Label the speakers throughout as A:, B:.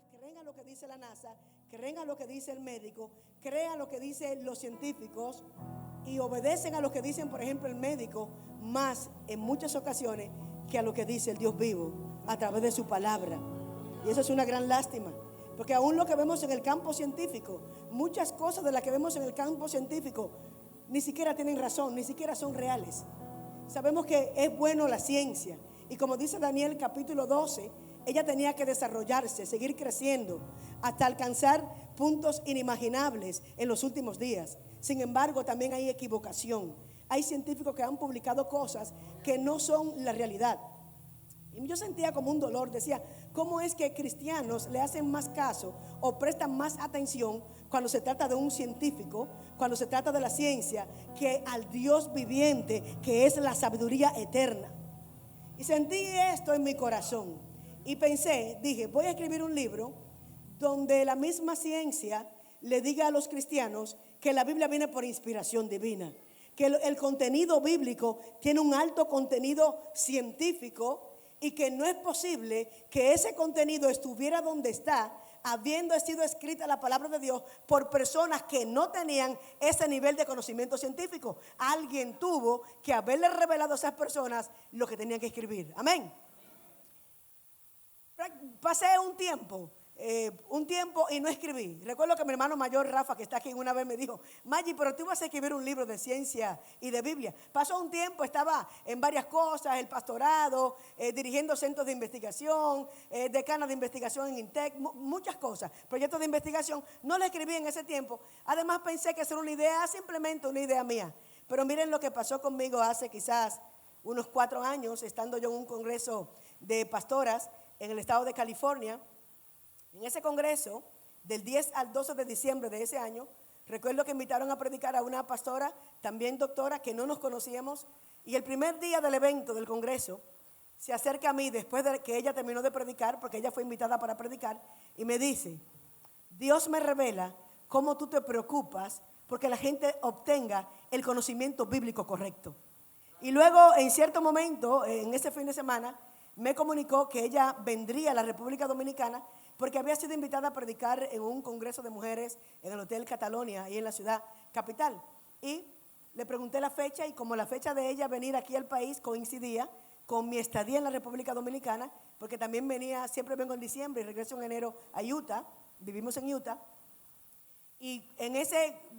A: personas creen a lo que dice la NASA, creen a lo que dice el médico, creen a lo que dicen los científicos y obedecen a lo que dicen, por ejemplo, el médico, más en muchas ocasiones que a lo que dice el Dios vivo a través de su palabra. Y eso es una gran lástima, porque aún lo que vemos en el campo científico, muchas cosas de las que vemos en el campo científico ni siquiera tienen razón, ni siquiera son reales. Sabemos que es bueno la ciencia, y como dice Daniel capítulo 12, ella tenía que desarrollarse, seguir creciendo hasta alcanzar puntos inimaginables en los últimos días. Sin embargo, también hay equivocación. Hay científicos que han publicado cosas que no son la realidad. Y yo sentía como un dolor, decía, ¿cómo es que cristianos le hacen más caso o prestan más atención cuando se trata de un científico, cuando se trata de la ciencia, que al Dios viviente, que es la sabiduría eterna? Y sentí esto en mi corazón y pensé, dije, voy a escribir un libro donde la misma ciencia le diga a los cristianos que la Biblia viene por inspiración divina, que el contenido bíblico tiene un alto contenido científico y que no es posible que ese contenido estuviera donde está, habiendo sido escrita la palabra de Dios por personas que no tenían ese nivel de conocimiento científico. Alguien tuvo que haberle revelado a esas personas lo que tenían que escribir. Amén. Pasé un tiempo y no escribí. Recuerdo que mi hermano mayor Rafa, que está aquí, una vez me dijo, Maggi, pero tú vas a escribir un libro de ciencia y de Biblia. Pasó un tiempo, estaba en varias cosas, el pastorado, dirigiendo centros de investigación, decana de investigación en INTEC, muchas cosas, proyectos de investigación. No lo escribí en ese tiempo. Además pensé que era una idea, simplemente una idea mía. Pero miren lo que pasó conmigo hace quizás unos 4 años, estando yo en un congreso de pastoras en el estado de California. En ese congreso, del 10 al 12 de diciembre de ese año, recuerdo que invitaron a predicar a una pastora, también doctora, que no nos conocíamos. Y el primer día del evento, del congreso, se acerca a mí después de que ella terminó de predicar, porque ella fue invitada para predicar, y me dice, Dios me revela cómo tú te preocupas porque la gente obtenga el conocimiento bíblico correcto. Y luego, en cierto momento, en ese fin de semana, me comunicó que ella vendría a la República Dominicana porque había sido invitada a predicar en un congreso de mujeres en el Hotel Catalonia, ahí en la ciudad capital. Y le pregunté la fecha, y como la fecha de ella venir aquí al país coincidía con mi estadía en la República Dominicana, porque también venía, siempre vengo en diciembre y regreso en enero a Utah, vivimos en Utah. Y en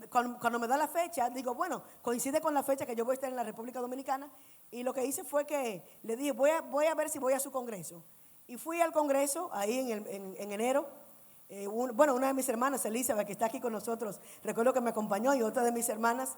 A: cuando me da la fecha, digo, bueno, coincide con la fecha que yo voy a estar en la República Dominicana. Y lo que hice fue que le dije, voy a ver si voy a su congreso. Y fui al congreso ahí en enero. Una de mis hermanas, Elizabeth, que está aquí con nosotros, recuerdo que me acompañó, y otra de mis hermanas.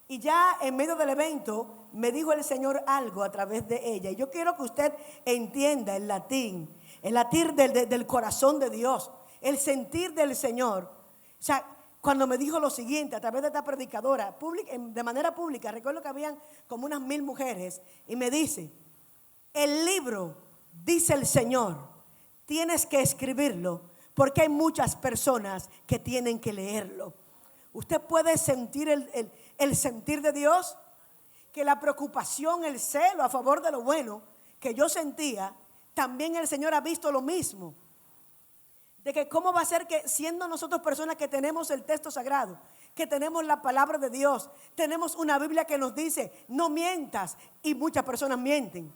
A: Y ya en medio del evento me dijo el Señor algo a través de ella. Y yo quiero que usted entienda el latir del corazón de Dios, el sentir del Señor. O sea, cuando me dijo lo siguiente a través de esta predicadora, de manera pública, recuerdo que habían como unas 1000 mujeres, y me dice, el libro, dice el Señor, tienes que escribirlo porque hay muchas personas que tienen que leerlo. Usted puede sentir el sentir de Dios, que la preocupación, el celo a favor de lo bueno que yo sentía, también el Señor ha visto lo mismo. De que cómo va a ser que, siendo nosotros personas que tenemos el texto sagrado, que tenemos la palabra de Dios, tenemos una Biblia que nos dice no mientas, y muchas personas mienten.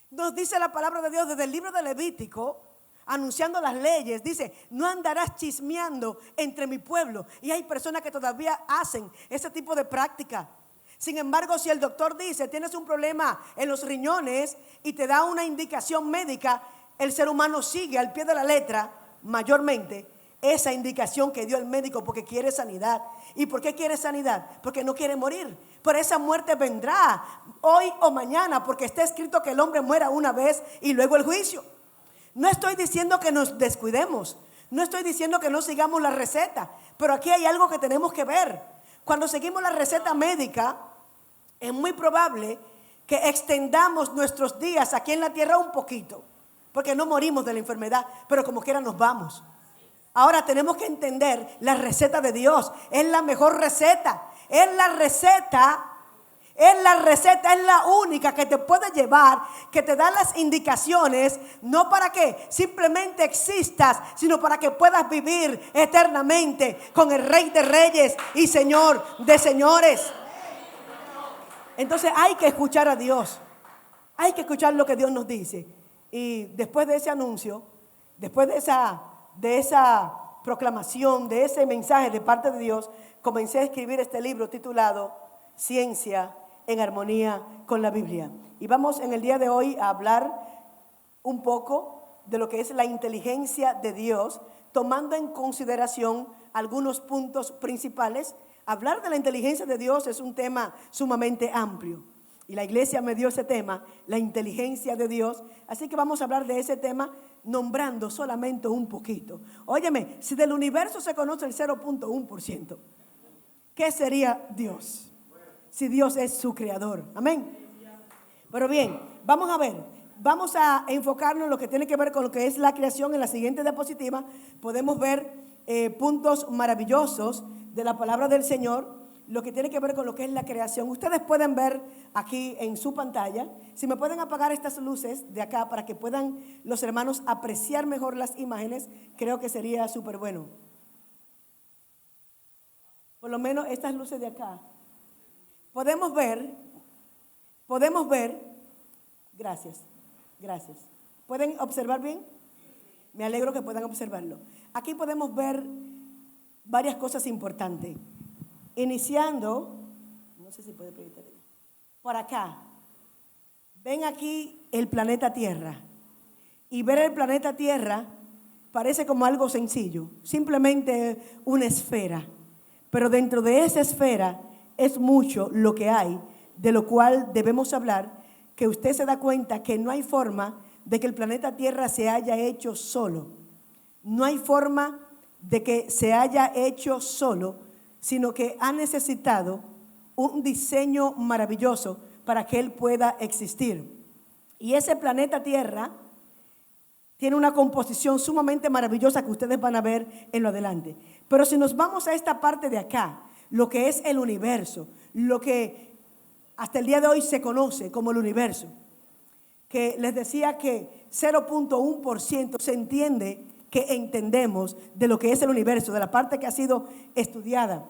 A: Nos dice la palabra de Dios desde el libro de Levítico, anunciando las leyes, dice, no andarás chismeando entre mi pueblo. Y hay personas que todavía hacen ese tipo de práctica. Sin embargo, si el doctor dice tienes un problema en los riñones y te da una indicación médica, el ser humano sigue al pie de la letra mayormente esa indicación que dio el médico, porque quiere sanidad. ¿Y por qué quiere sanidad? Porque no quiere morir. Pero esa muerte vendrá hoy o mañana, porque está escrito que el hombre muera una vez y luego el juicio. No estoy diciendo que nos descuidemos, no estoy diciendo que no sigamos la receta, pero aquí hay algo que tenemos que ver. Cuando seguimos la receta médica, es muy probable que extendamos nuestros días aquí en la tierra un poquito, porque no morimos de la enfermedad, pero como quiera nos vamos. Ahora tenemos que entender la receta de Dios. Es la mejor receta. Es Es la receta, es la única que te puede llevar, que te da las indicaciones, no para que simplemente existas, sino para que puedas vivir eternamente con el Rey de Reyes y Señor de Señores. Entonces hay que escuchar a Dios. Hay que escuchar lo que Dios nos dice. Y después de ese anuncio, después de esa proclamación, de ese mensaje de parte de Dios, comencé a escribir este libro titulado Ciencia en Armonía con la Biblia. Y vamos en el día de hoy a hablar un poco de lo que es la inteligencia de Dios, tomando en consideración algunos puntos principales. Hablar de la inteligencia de Dios es un tema sumamente amplio. Y la iglesia me dio ese tema, la inteligencia de Dios. Así que vamos a hablar de ese tema nombrando solamente un poquito. Óyeme, si del universo se conoce el 0.1%, ¿qué sería Dios? Si Dios es su creador. Amén. Pero bien, vamos a ver. Vamos a enfocarnos en lo que tiene que ver con lo que es la creación. En la siguiente diapositiva podemos ver puntos maravillosos de la palabra del Señor, lo que tiene que ver con lo que es la creación. Ustedes pueden ver aquí en su pantalla, si me pueden apagar estas luces de acá para que puedan los hermanos apreciar mejor las imágenes, creo que sería súper bueno. Por lo menos estas luces de acá. Podemos ver, gracias. ¿Pueden observar bien? Me alegro que puedan observarlo. Aquí podemos ver varias cosas importantes. Iniciando, no sé si puede proyectar por acá. Ven aquí el planeta Tierra. Y ver el planeta Tierra parece como algo sencillo, simplemente una esfera. Pero dentro de esa esfera es mucho lo que hay, de lo cual debemos hablar, que usted se da cuenta que no hay forma de que el planeta Tierra se haya hecho solo. No hay forma de que se haya hecho solo, sino que ha necesitado un diseño maravilloso para que él pueda existir. Y ese planeta Tierra tiene una composición sumamente maravillosa que ustedes van a ver en lo adelante. Pero si nos vamos a esta parte de acá, lo que es el universo, lo que hasta el día de hoy se conoce como el universo, que les decía que 0.1% se entiende que entendemos de lo que es el universo, de la parte que ha sido estudiada.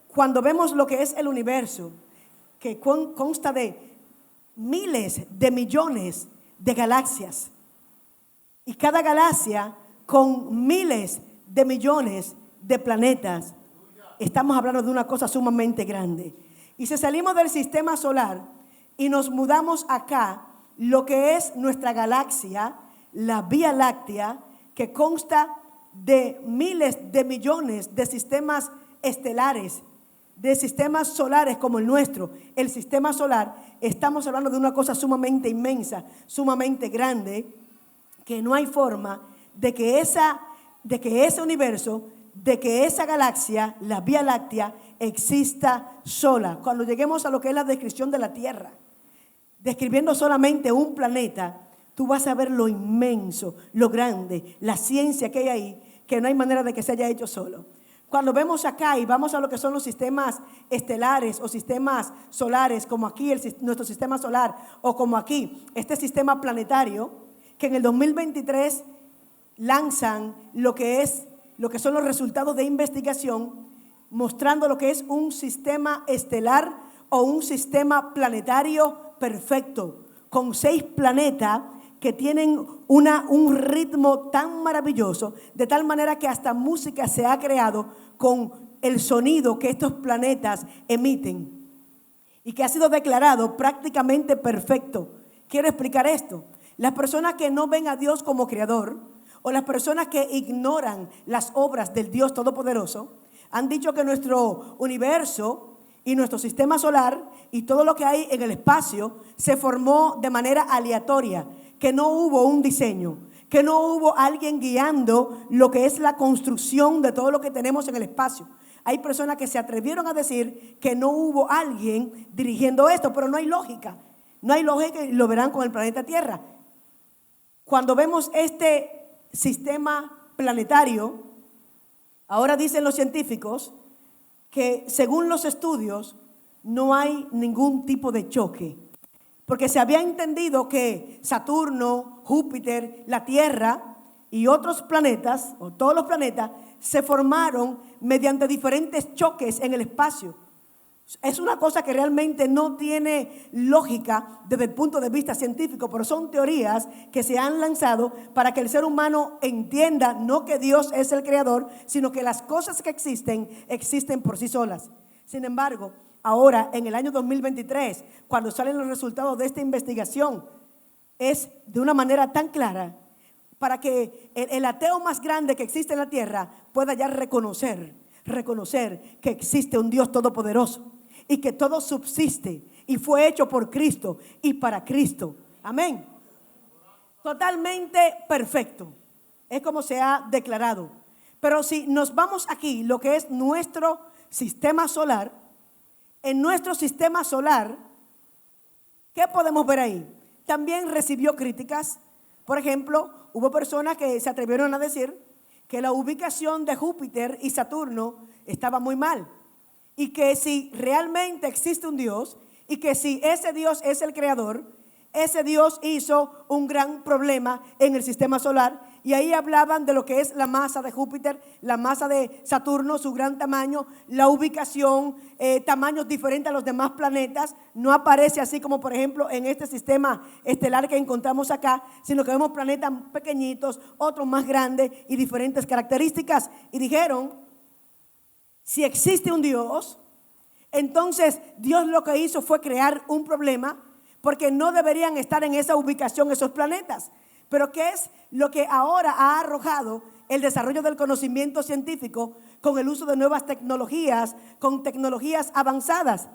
A: Cuando vemos lo que es el universo, que consta de miles de millones de galaxias, y cada galaxia con miles de millones de planetas, estamos hablando de una cosa sumamente grande. Y si salimos del sistema solar y nos mudamos acá, lo que es nuestra galaxia, la Vía Láctea, que consta de miles de millones de sistemas estelares, de sistemas solares como el nuestro, el sistema solar, estamos hablando de una cosa sumamente inmensa, sumamente grande, que no hay forma de que ese universo, de que esa galaxia, la Vía Láctea, exista sola. Cuando lleguemos a lo que es la descripción de la Tierra, describiendo solamente un planeta, tú vas a ver lo inmenso, lo grande, la ciencia que hay ahí, que no hay manera de que se haya hecho solo. Cuando vemos acá y vamos a lo que son los sistemas estelares o sistemas solares, como aquí nuestro sistema solar, o como aquí este sistema planetario, que en el 2023 lanzan lo que son los resultados de investigación, mostrando lo que es un sistema estelar o un sistema planetario perfecto, con 6 planetas que tienen un ritmo tan maravilloso, de tal manera que hasta música se ha creado con el sonido que estos planetas emiten y que ha sido declarado prácticamente perfecto. Quiero explicar esto. Las personas que no ven a Dios como creador, o las personas que ignoran las obras del Dios Todopoderoso, han dicho que nuestro universo y nuestro sistema solar y todo lo que hay en el espacio se formó de manera aleatoria, que no hubo un diseño, que no hubo alguien guiando lo que es la construcción de todo lo que tenemos en el espacio. Hay personas que se atrevieron a decir que no hubo alguien dirigiendo esto, pero no hay lógica. No hay lógica, y lo verán con el planeta Tierra. Cuando vemos este sistema planetario, ahora dicen los científicos que según los estudios, no hay ningún tipo de choque. Porque se había entendido que Saturno, Júpiter, la Tierra y otros planetas, o todos los planetas, se formaron mediante diferentes choques en el espacio. Es una cosa que realmente no tiene lógica desde el punto de vista científico, pero son teorías que se han lanzado para que el ser humano entienda no que Dios es el creador, sino que las cosas que existen por sí solas. Sin embargo, ahora en el año 2023, cuando salen los resultados de esta investigación, es de una manera tan clara para que el ateo más grande que existe en la tierra pueda ya reconocer que existe un Dios todopoderoso y que todo subsiste y fue hecho por Cristo y para Cristo. Amén. Totalmente perfecto. Es como se ha declarado. Pero si nos vamos aquí, lo que es nuestro sistema solar, en nuestro sistema solar, ¿qué podemos ver ahí? También recibió críticas. Por ejemplo, hubo personas que se atrevieron a decir que la ubicación de Júpiter y Saturno estaba muy mal y que si realmente existe un Dios y que si ese Dios es el creador, ese Dios hizo un gran problema en el sistema solar. Y ahí hablaban de lo que es la masa de Júpiter, la masa de Saturno, su gran tamaño, la ubicación, tamaños diferentes a los demás planetas. No aparece así como por ejemplo en este sistema estelar que encontramos acá, sino que vemos planetas pequeñitos, otros más grandes y diferentes características. Y dijeron, si existe un Dios, entonces Dios lo que hizo fue crear un problema, porque no deberían estar en esa ubicación esos planetas. Pero ¿qué es lo que ahora ha arrojado el desarrollo del conocimiento científico con el uso de nuevas tecnologías, con tecnologías avanzadas?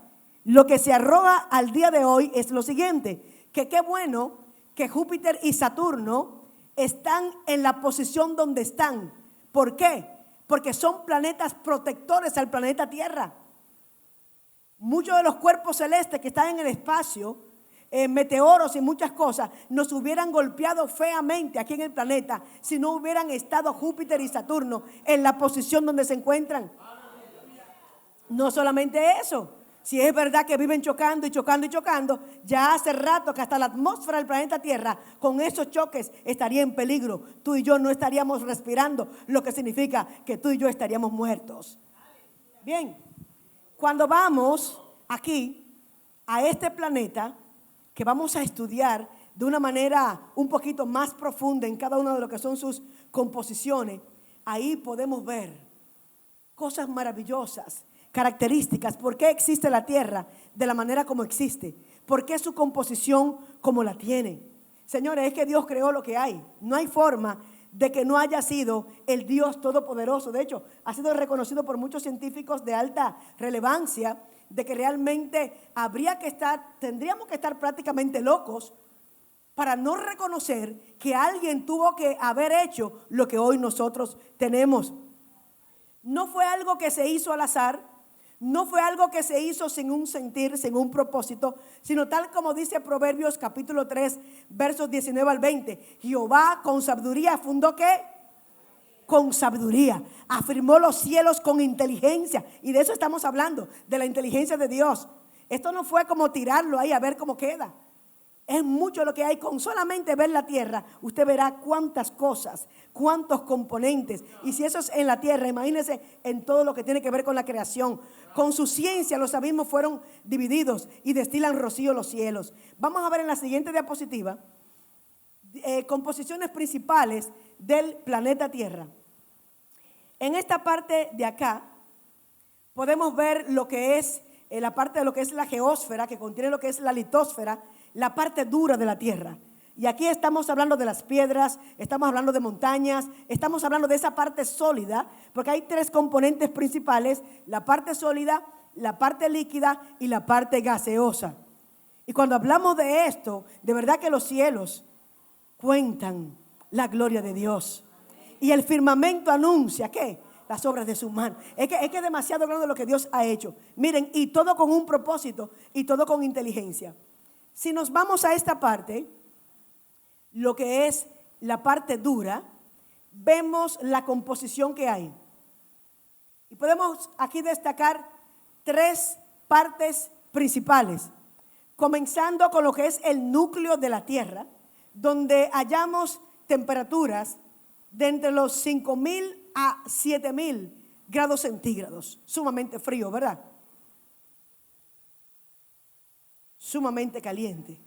A: Lo que se arroja al día de hoy es lo siguiente, que qué bueno que Júpiter y Saturno están en la posición donde están. ¿Por qué? Porque son planetas protectores al planeta Tierra. Muchos de los cuerpos celestes que están en el espacio, meteoros y muchas cosas, nos hubieran golpeado feamente aquí en el planeta si no hubieran estado Júpiter y Saturno en la posición donde se encuentran. No solamente eso, si es verdad que viven chocando y chocando y chocando, ya hace rato que hasta la atmósfera del planeta Tierra con esos choques estaría en peligro. Tú y yo no estaríamos respirando, lo que significa que tú y yo estaríamos muertos. Bien, cuando vamos aquí a este planeta, que vamos a estudiar de una manera un poquito más profunda en cada una de lo que son sus composiciones, ahí podemos ver cosas maravillosas, características, por qué existe la Tierra de la manera como existe, por qué su composición como la tiene. Señores, es que Dios creó lo que hay, no hay forma de que no haya sido el Dios todopoderoso. De hecho, ha sido reconocido por muchos científicos de alta relevancia de que realmente tendríamos que estar prácticamente locos para no reconocer que alguien tuvo que haber hecho lo que hoy nosotros tenemos. No fue algo que se hizo al azar, no fue algo que se hizo sin un sentir, sin un propósito, sino tal como dice Proverbios capítulo 3, versos 19 al 20. Jehová con sabiduría fundó ¿qué? Con sabiduría. Afirmó los cielos con inteligencia. Y de eso estamos hablando, de la inteligencia de Dios. Esto no fue como tirarlo ahí a ver cómo queda. Es mucho lo que hay. Con solamente ver la tierra, usted verá cuántas cosas, cuántos componentes. Y si eso es en la tierra, imagínense en todo lo que tiene que ver con la creación. Con su ciencia los abismos fueron divididos y destilan rocío los cielos. Vamos a ver en la siguiente diapositiva composiciones principales del planeta Tierra. En esta parte de acá podemos ver lo que es la parte de lo que es la geósfera, que contiene lo que es la litosfera, la parte dura de la Tierra. Y aquí estamos hablando de las piedras, estamos hablando de montañas, estamos hablando de esa parte sólida, porque hay tres componentes principales: la parte sólida, la parte líquida y la parte gaseosa. Y cuando hablamos de esto, de verdad que los cielos cuentan la gloria de Dios. Y el firmamento anuncia ¿qué? Las obras de su mano. Es que es demasiado grande lo que Dios ha hecho. Miren, y todo con un propósito y todo con inteligencia. Si nos vamos a esta parte, lo que es la parte dura, vemos la composición que hay. Y podemos aquí destacar tres partes principales, comenzando con lo que es el núcleo de la Tierra, donde hallamos temperaturas de entre los 5,000 a 7,000 grados centígrados, sumamente frío, ¿verdad? Sumamente caliente.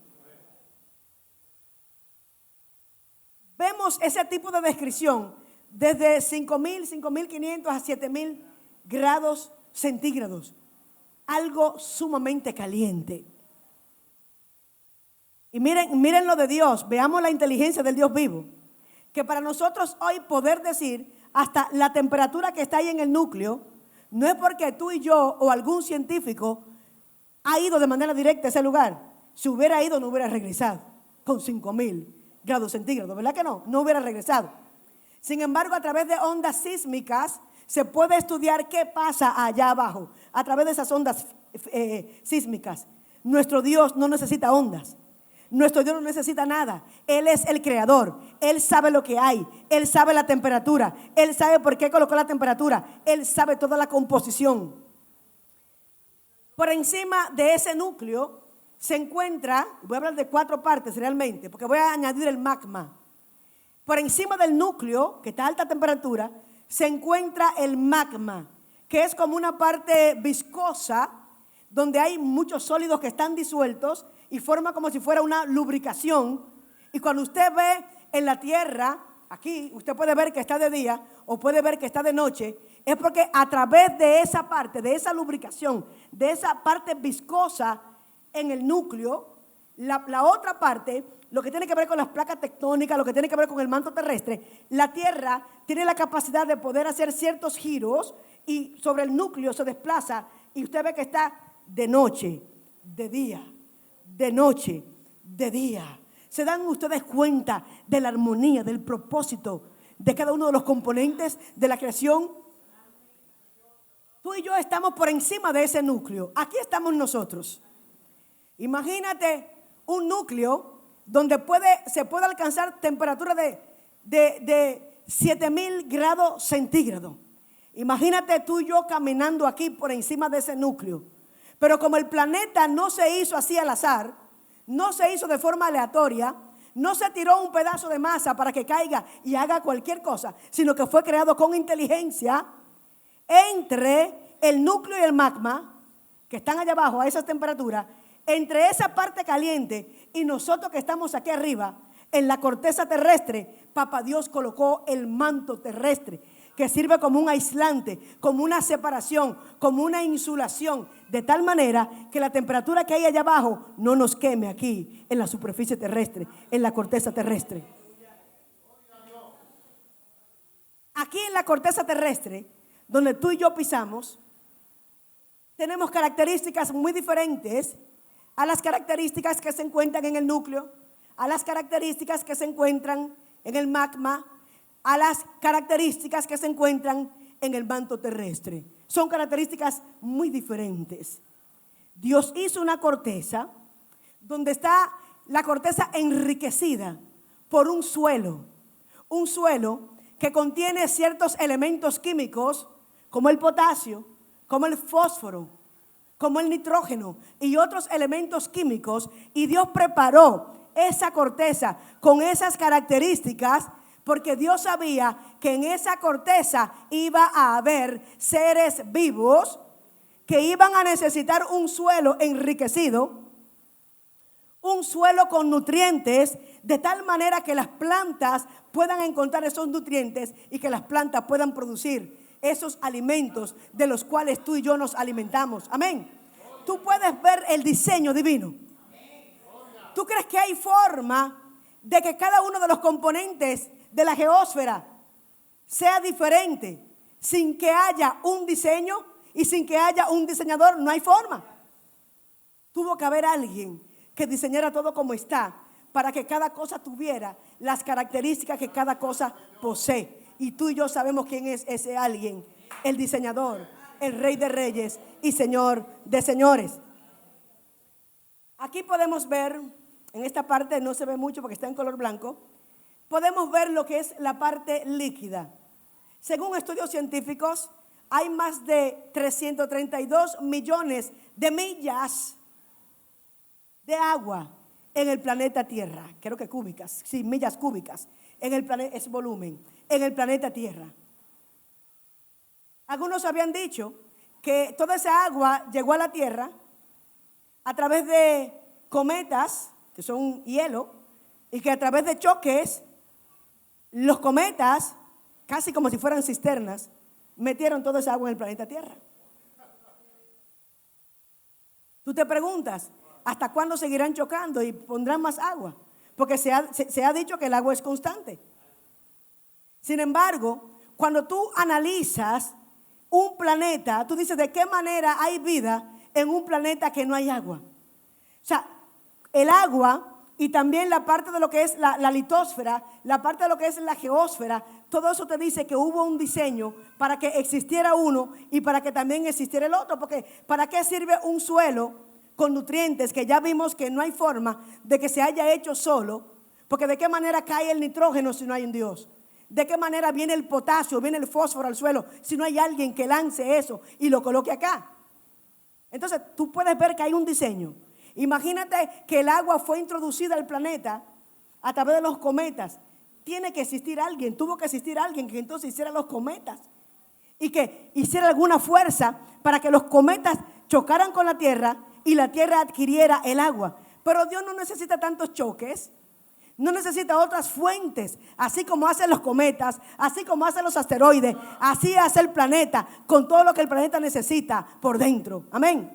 A: Vemos ese tipo de descripción desde 5,000, 5,500 a 7,000 grados centígrados. Algo sumamente caliente. Y miren lo de Dios, veamos la inteligencia del Dios vivo. Que para nosotros hoy poder decir hasta la temperatura que está ahí en el núcleo, no es porque tú y yo o algún científico ha ido de manera directa a ese lugar. Si hubiera ido no hubiera regresado con 5,000 grados centígrados, ¿verdad que no? No hubiera regresado. Sin embargo, a través de ondas sísmicas se puede estudiar qué pasa allá abajo, a través de esas ondas sísmicas. Nuestro Dios no necesita ondas. Nuestro Dios no necesita nada. Él es el creador. Él sabe lo que hay. Él sabe la temperatura. Él sabe por qué colocó la temperatura. Él sabe toda la composición. Por encima de ese núcleo se encuentra, voy a hablar de 4 partes realmente, porque voy a añadir el magma. Por encima del núcleo, que está a alta temperatura, se encuentra el magma, que es como una parte viscosa, donde hay muchos sólidos que están disueltos y forma como si fuera una lubricación. Y cuando usted ve en la tierra, aquí usted puede ver que está de día o puede ver que está de noche, es porque a través de esa parte, de esa lubricación, de esa parte viscosa en el núcleo, la otra parte, lo que tiene que ver con las placas tectónicas, lo que tiene que ver con el manto terrestre, la tierra tiene la capacidad de poder hacer ciertos giros y sobre el núcleo se desplaza y usted ve que está de noche, de día, de noche, de día. ¿Se dan ustedes cuenta de la armonía, del propósito de cada uno de los componentes de la creación? Tú y yo estamos por encima de ese núcleo. Aquí estamos nosotros. Imagínate un núcleo donde se puede alcanzar temperatura de 7,000 grados centígrados. Imagínate tú y yo caminando aquí por encima de ese núcleo. Pero como el planeta no se hizo así al azar, no se hizo de forma aleatoria, no se tiró un pedazo de masa para que caiga y haga cualquier cosa, sino que fue creado con inteligencia entre el núcleo y el magma, que están allá abajo a esa temperatura, entre esa parte caliente y nosotros que estamos aquí arriba, en la corteza terrestre, Papá Dios colocó el manto terrestre, que sirve como un aislante, como una separación, como una insulación, de tal manera que la temperatura que hay allá abajo no nos queme aquí en la superficie terrestre, en la corteza terrestre. Aquí en la corteza terrestre, donde tú y yo pisamos, tenemos características muy diferentes a las características que se encuentran en el núcleo, a las características que se encuentran en el magma, a las características que se encuentran en el manto terrestre. Son características muy diferentes. Dios hizo una corteza donde está la corteza enriquecida por un suelo que contiene ciertos elementos químicos como el potasio, como el fósforo, como el nitrógeno y otros elementos químicos, y Dios preparó esa corteza con esas características porque Dios sabía que en esa corteza iba a haber seres vivos que iban a necesitar un suelo enriquecido, un suelo con nutrientes, de tal manera que las plantas puedan encontrar esos nutrientes y que las plantas puedan producir esos alimentos de los cuales tú y yo nos alimentamos. Amén. Tú puedes ver el diseño divino. ¿Tú crees que hay forma de que cada uno de los componentes de la geósfera sea diferente sin que haya un diseño y sin que haya un diseñador? No hay forma. Tuvo que haber alguien que diseñara todo como está para que cada cosa tuviera las características que cada cosa posee. Y tú y yo sabemos quién es ese alguien: el diseñador, el Rey de Reyes y Señor de Señores. Aquí podemos ver, en esta parte no se ve mucho porque está en color blanco, podemos ver lo que es la parte líquida. Según estudios científicos, hay más de 332 millones de millas de agua en el planeta Tierra. Creo que cúbicas, sí, millas cúbicas en el planeta, es volumen, en el planeta Tierra. Algunos habían dicho que toda esa agua llegó a la Tierra a través de cometas, que son hielo, y que a través de choques, los cometas, casi como si fueran cisternas, metieron toda esa agua en el planeta Tierra. Tú te preguntas, ¿hasta cuándo seguirán chocando y pondrán más agua? Porque se ha dicho que el agua es constante. Sin embargo, cuando tú analizas un planeta, tú dices, ¿de qué manera hay vida en un planeta que no hay agua? O sea, el agua y también la parte de lo que es la litosfera, la parte de lo que es la geósfera, todo eso te dice que hubo un diseño para que existiera uno y para que también existiera el otro. Porque ¿para qué sirve un suelo con nutrientes que ya vimos que no hay forma de que se haya hecho solo? Porque ¿de qué manera cae el nitrógeno si no hay un Dios? ¿De qué manera viene el potasio, viene el fósforo al suelo si no hay alguien que lance eso y lo coloque acá? Entonces tú puedes ver que hay un diseño. Imagínate que el agua fue introducida al planeta a través de los cometas. Tiene que existir alguien, tuvo que existir alguien que entonces hiciera los cometas y que hiciera alguna fuerza para que los cometas chocaran con la tierra y la tierra adquiriera el agua. Pero Dios no necesita tantos choques, no necesita otras fuentes, así como hacen los cometas, así como hacen los asteroides, así hace el planeta con todo lo que el planeta necesita por dentro. Amén.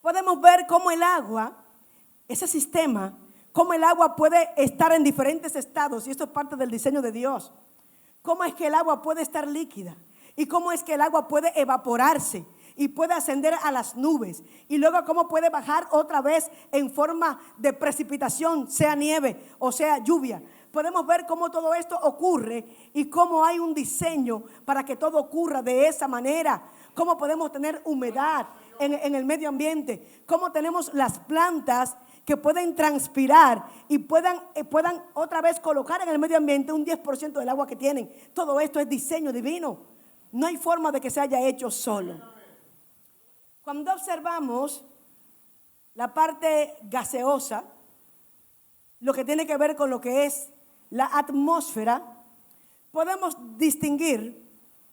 A: Podemos ver cómo el agua, ese sistema, cómo el agua puede estar en diferentes estados, y esto es parte del diseño de Dios. Cómo es que el agua puede estar líquida y cómo es que el agua puede evaporarse y puede ascender a las nubes, y luego cómo puede bajar otra vez en forma de precipitación, sea nieve o sea lluvia. Podemos ver cómo todo esto ocurre y cómo hay un diseño para que todo ocurra de esa manera. Cómo podemos tener humedad en el medio ambiente, cómo tenemos las plantas que pueden transpirar y puedan otra vez colocar en el medio ambiente un 10% del agua que tienen. Todo esto es diseño divino. No hay forma de que se haya hecho solo. Cuando observamos la parte gaseosa, lo que tiene que ver con lo que es la atmósfera, podemos distinguir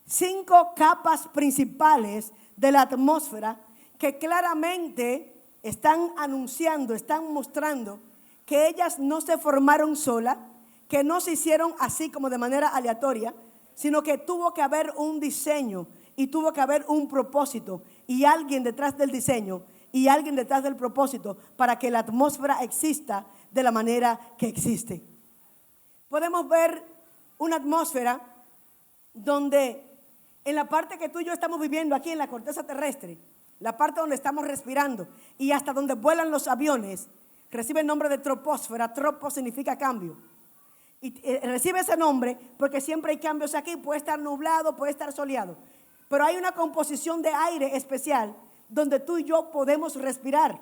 A: 5 capas principales de la atmósfera que claramente están anunciando, están mostrando que ellas no se formaron solas, que no se hicieron así como de manera aleatoria, sino que tuvo que haber un diseño y tuvo que haber un propósito y alguien detrás del diseño y alguien detrás del propósito para que la atmósfera exista de la manera que existe. Podemos ver una atmósfera donde en la parte que tú y yo estamos viviendo aquí en la corteza terrestre, la parte donde estamos respirando y hasta donde vuelan los aviones, recibe el nombre de troposfera. Tropo significa cambio. Y recibe ese nombre porque siempre hay cambios aquí. Puede estar nublado, puede estar soleado. Pero hay una composición de aire especial donde tú y yo podemos respirar.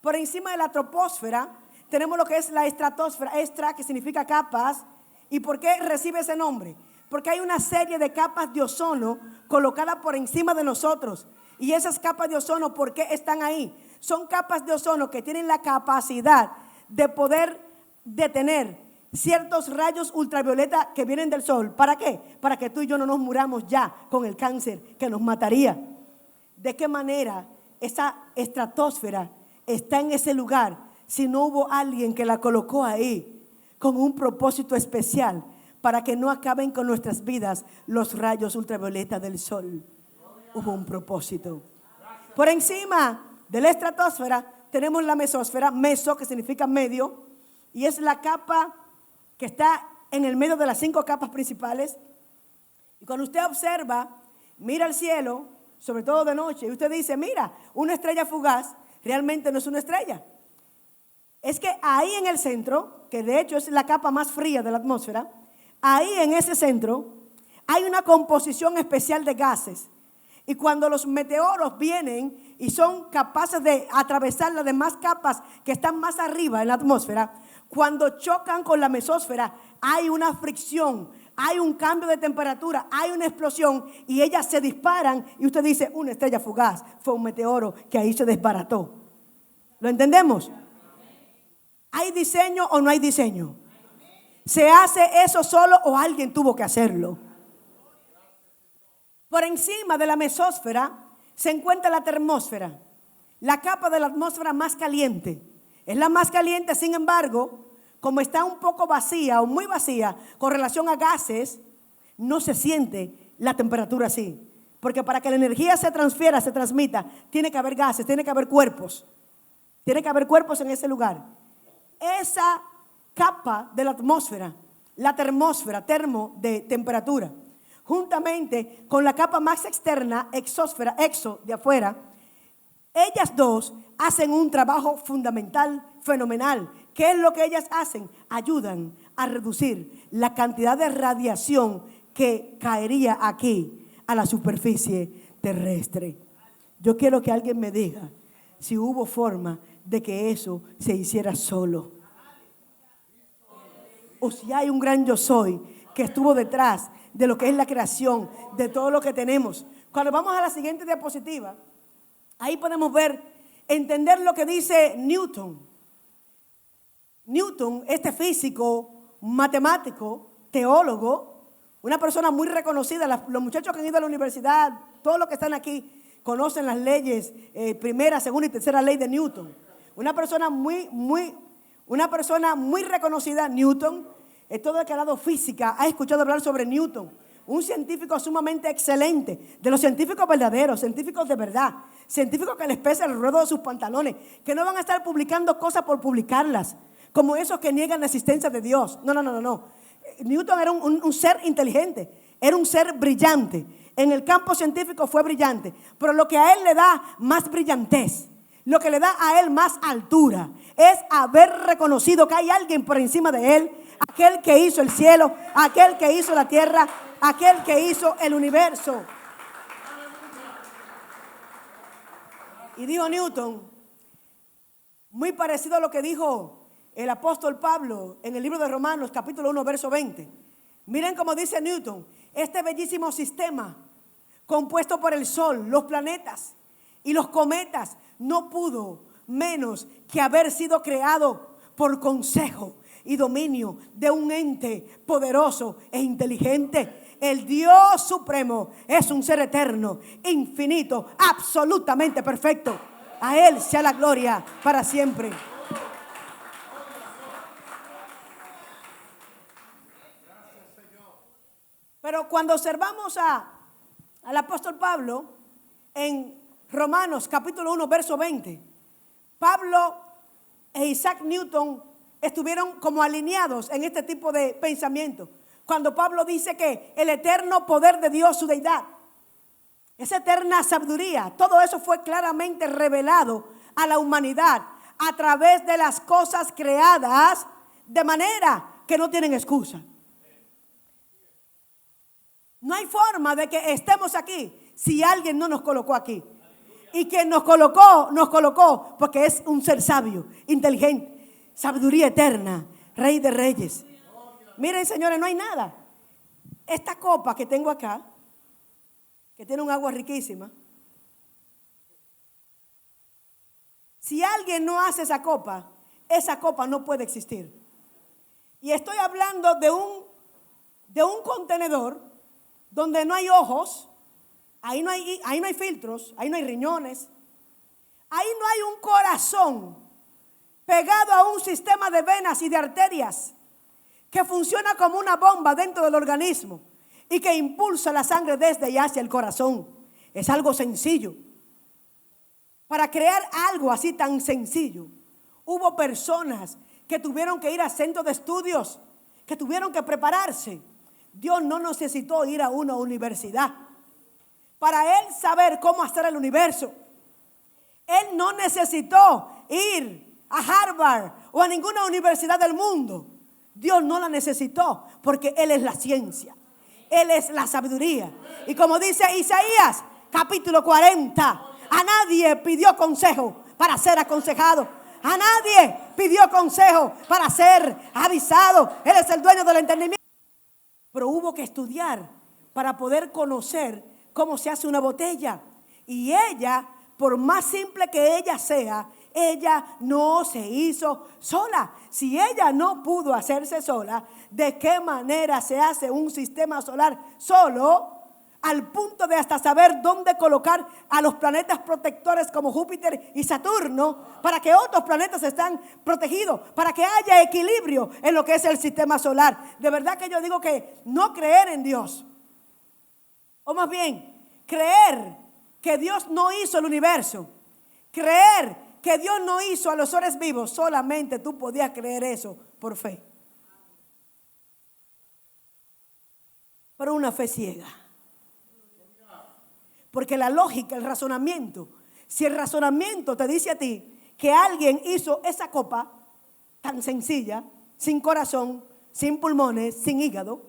A: Por encima de la troposfera tenemos lo que es la estratosfera. Extra, que significa capas. ¿Y por qué recibe ese nombre? Porque hay una serie de capas de ozono colocadas por encima de nosotros. Y esas capas de ozono, ¿por qué están ahí? Son capas de ozono que tienen la capacidad de poder detener ciertos rayos ultravioleta que vienen del sol. ¿Para qué? Para que tú y yo no nos muramos ya con el cáncer que nos mataría. ¿De qué manera esa estratosfera está en ese lugar si no hubo alguien que la colocó ahí con un propósito especial para que no acaben con nuestras vidas los rayos ultravioleta del sol? Hubo un propósito. Por encima de la estratosfera tenemos la mesósfera. Meso, que significa medio, y es la capa que está en el medio de las 5 capas principales. Y cuando usted observa, mira el cielo, sobre todo de noche, y usted dice, mira, una estrella fugaz, realmente no es una estrella. Es que ahí en el centro, que de hecho es la capa más fría de la atmósfera, ahí en ese centro hay una composición especial de gases. Y cuando los meteoros vienen y son capaces de atravesar las demás capas que están más arriba en la atmósfera, cuando chocan con la mesósfera hay una fricción, hay un cambio de temperatura, hay una explosión y ellas se disparan y usted dice, una estrella fugaz, fue un meteoro que ahí se desbarató. ¿Lo entendemos? ¿Hay diseño o no hay diseño? ¿Se hace eso solo o alguien tuvo que hacerlo? Por encima de la mesósfera se encuentra la termósfera, la capa de la atmósfera más caliente. Es la más caliente, sin embargo, como está un poco vacía o muy vacía con relación a gases, no se siente la temperatura así. Porque para que la energía se transfiera, se transmita, tiene que haber gases, tiene que haber cuerpos. Tiene que haber cuerpos en ese lugar. Esa capa de la atmósfera, la termósfera, termo de temperatura, juntamente con la capa más externa, exósfera, exo de afuera, ellas dos hacen un trabajo fundamental, fenomenal. ¿Qué es lo que ellas hacen? Ayudan a reducir la cantidad de radiación que caería aquí a la superficie terrestre. Yo quiero que alguien me diga si hubo forma de que eso se hiciera solo, o si hay un gran yo soy que estuvo detrás de lo que es la creación, de todo lo que tenemos. Cuando vamos a la siguiente diapositiva, ahí podemos ver, entender lo que dice Newton. Newton, este físico, matemático, teólogo, una persona muy reconocida. Los muchachos que han ido a la universidad, todos los que están aquí, conocen las leyes, primera, segunda y tercera ley de Newton. Una persona muy reconocida, Newton. Todo el que ha dado física ha escuchado hablar sobre Newton. Un científico sumamente excelente, de los científicos verdaderos, científicos de verdad, científicos que les pesa el ruedo de sus pantalones, que no van a estar publicando cosas por publicarlas, como esos que niegan la existencia de Dios. No. Newton era un ser inteligente, era un ser brillante. En el campo científico fue brillante, pero lo que a él le da más brillantez, lo que le da a él más altura, es haber reconocido que hay alguien por encima de él, aquel que hizo el cielo, aquel que hizo la tierra, aquel que hizo el universo. Y dijo Newton, muy parecido a lo que dijo el apóstol Pablo en el libro de Romanos, capítulo 1, verso 20. Miren cómo dice Newton: este bellísimo sistema compuesto por el sol, los planetas y los cometas no pudo menos que haber sido creado por consejo y dominio de un ente poderoso e inteligente. El Dios supremo es un ser eterno, infinito, absolutamente perfecto. A Él sea la gloria para siempre. Pero cuando observamos al apóstol Pablo en Romanos capítulo 1 verso 20, Pablo e Isaac Newton estuvieron como alineados en este tipo de pensamiento. Cuando Pablo dice que el eterno poder de Dios, su deidad, esa eterna sabiduría, todo eso fue claramente revelado a la humanidad a través de las cosas creadas, de manera que no tienen excusa. No hay forma de que estemos aquí si alguien no nos colocó aquí. Y quien nos colocó porque es un ser sabio, inteligente, sabiduría eterna, Rey de Reyes. Miren, señores, no hay nada. Esta copa que tengo acá, que tiene un agua riquísima, si alguien no hace esa copa no puede existir. Y estoy hablando de un contenedor donde no hay ojos, ahí no hay filtros, ahí no hay riñones, ahí no hay un corazón pegado a un sistema de venas y de arterias que funciona como una bomba dentro del organismo y que impulsa la sangre desde y hacia el corazón. Es algo sencillo. Para crear algo así tan sencillo, hubo personas que tuvieron que ir a centros de estudios, que tuvieron que prepararse. Dios no necesitó ir a una universidad para Él saber cómo hacer el universo. Él no necesitó ir a Harvard o a ninguna universidad del mundo. Dios no la necesitó porque Él es la ciencia. Él es la sabiduría. Y como dice Isaías, capítulo 40, a nadie pidió consejo para ser aconsejado. A nadie pidió consejo para ser avisado. Él es el dueño del entendimiento. pero hubo que estudiar para poder conocer cómo se hace una botella. Y ella, por más simple que ella sea, ella no se hizo sola. Si ella no pudo hacerse sola, ¿de qué manera se hace un sistema solar solo? Al punto de hasta saber dónde colocar a los planetas protectores como Júpiter y Saturno, para que otros planetas estén protegidos, para que haya equilibrio en lo que es el sistema solar. De verdad que yo digo que no creer en Dios, o más bien creer que Dios no hizo el universo, creer que Dios no hizo a los seres vivos, solamente tú podías creer eso por fe. Pero una fe ciega. Porque la lógica, el razonamiento, si el razonamiento te dice a ti que alguien hizo esa copa tan sencilla, sin corazón, sin pulmones, sin hígado,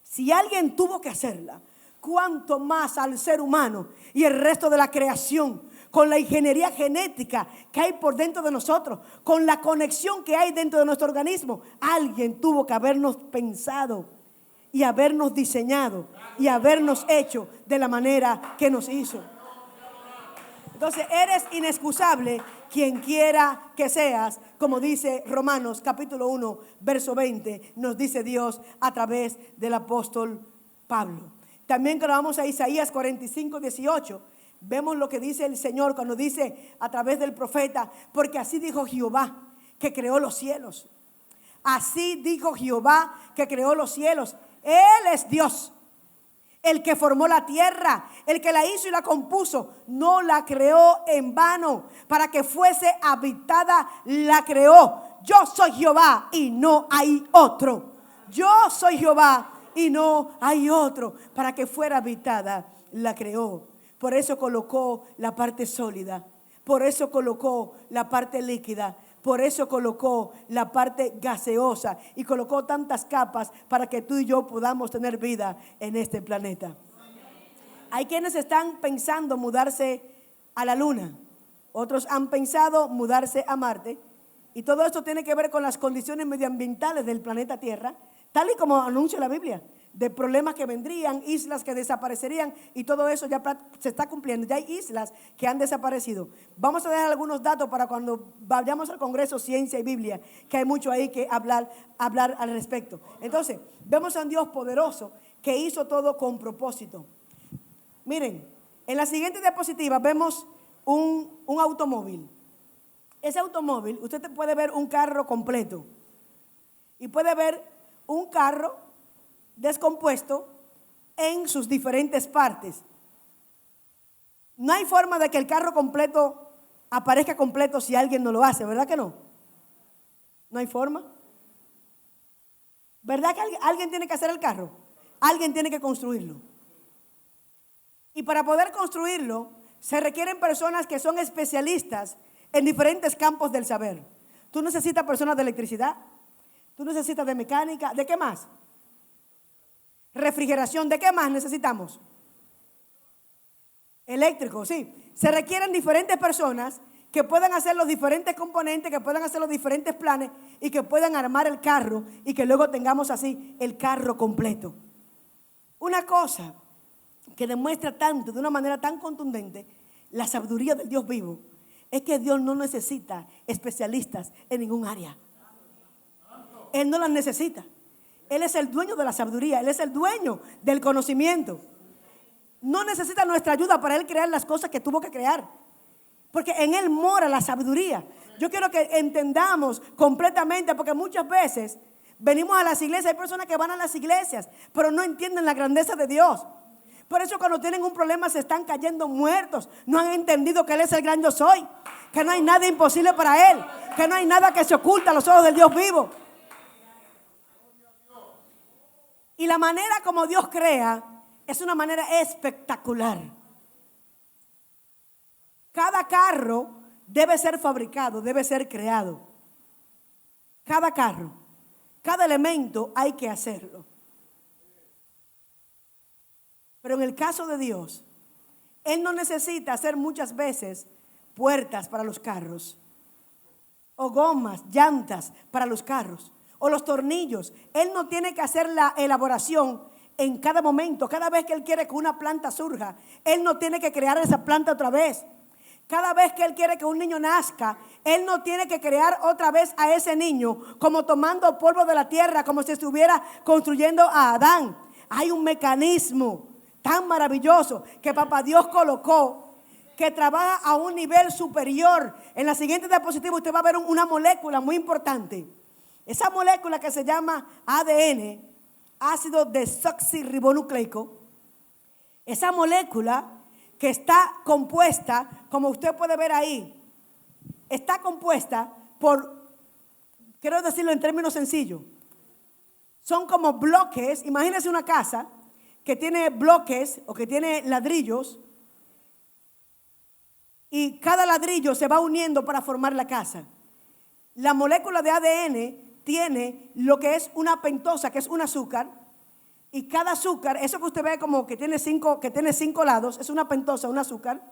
A: si alguien tuvo que hacerla, cuánto más al ser humano y el resto de la creación, con la ingeniería genética que hay por dentro de nosotros, con la conexión que hay dentro de nuestro organismo, alguien tuvo que habernos pensado y habernos diseñado y habernos hecho de la manera que nos hizo. Entonces eres inexcusable quien quiera que seas, como dice Romanos capítulo 1 verso 20, nos dice Dios a través del apóstol Pablo. También cuando vamos a Isaías 45, 18, vemos lo que dice el Señor cuando dice a través del profeta, porque así dijo Jehová que creó los cielos. Así dijo Jehová que creó los cielos. Él es Dios, el que formó la tierra, el que la hizo y la compuso. No la creó en vano, para que fuese habitada la creó. Yo soy Jehová y no hay otro. Yo soy Jehová y no hay otro. Para que fuera habitada la creó. Por eso colocó la parte sólida, por eso colocó la parte líquida, por eso colocó la parte gaseosa y colocó tantas capas para que tú y yo podamos tener vida en este planeta. Hay quienes están pensando mudarse a la luna, otros han pensado mudarse a Marte, y todo esto tiene que ver con las condiciones medioambientales del planeta Tierra, tal y como anuncia la Biblia, de problemas que vendrían, islas que desaparecerían, y todo eso ya se está cumpliendo. Ya hay islas que han desaparecido. Vamos a dejar algunos datos para cuando vayamos al Congreso Ciencia y Biblia, que hay mucho ahí que hablar al respecto. Entonces, vemos a un Dios poderoso que hizo todo con propósito. Miren, en la siguiente diapositiva vemos un automóvil. Ese automóvil, usted puede ver un carro completo y puede ver un carro descompuesto en sus diferentes partes. No hay forma de que el carro completo aparezca completo si alguien no lo hace, ¿verdad que no? No hay forma. ¿Verdad que alguien tiene que hacer el carro? Alguien tiene que construirlo. Y para poder construirlo se requieren personas que son especialistas en diferentes campos del saber. Tú necesitas personas de electricidad, tú necesitas de mecánica, ¿de qué más? Refrigeración, ¿de qué más necesitamos? Eléctrico, sí. Se requieren diferentes personas que puedan hacer los diferentes componentes, que puedan hacer los diferentes planes y que puedan armar el carro y que luego tengamos así el carro completo. Una cosa que demuestra tanto, de una manera tan contundente, la sabiduría del Dios vivo, es que Dios no necesita especialistas en ningún área. Él no las necesita. Él es el dueño de la sabiduría, Él es el dueño del conocimiento. No necesita nuestra ayuda para Él crear las cosas que tuvo que crear, porque en Él mora la sabiduría. Yo quiero que entendamos completamente, porque muchas veces venimos a las iglesias, hay personas que van a las iglesias, pero no entienden la grandeza de Dios. Por eso cuando tienen un problema se están cayendo muertos. No han entendido que Él es el gran yo soy, que no hay nada imposible para Él, que no hay nada que se oculta a los ojos del Dios vivo. Y la manera como Dios crea es una manera espectacular. Cada carro debe ser fabricado, debe ser creado. Cada carro, cada elemento hay que hacerlo. Pero en el caso de Dios, Él no necesita hacer muchas veces puertas para los carros, o gomas, llantas para los carros, o los tornillos. Él no tiene que hacer la elaboración en cada momento. Cada vez que Él quiere que una planta surja, Él no tiene que crear esa planta otra vez. Cada vez que Él quiere que un niño nazca, Él no tiene que crear otra vez a ese niño como tomando polvo de la tierra, como si estuviera construyendo a Adán. Hay un mecanismo tan maravilloso que Papá Dios colocó, que trabaja a un nivel superior. En la siguiente diapositiva usted va a ver una molécula muy importante. Esa molécula que se llama ADN, ácido desoxirribonucleico, esa molécula que está compuesta, como usted puede ver ahí, está compuesta por, quiero decirlo en términos sencillos, son como bloques. Imagínese una casa que tiene bloques o que tiene ladrillos, y cada ladrillo se va uniendo para formar la casa. La molécula de ADN tiene lo que es una pentosa, que es un azúcar, y cada azúcar, eso que usted ve como que tiene cinco lados, es una pentosa, un azúcar,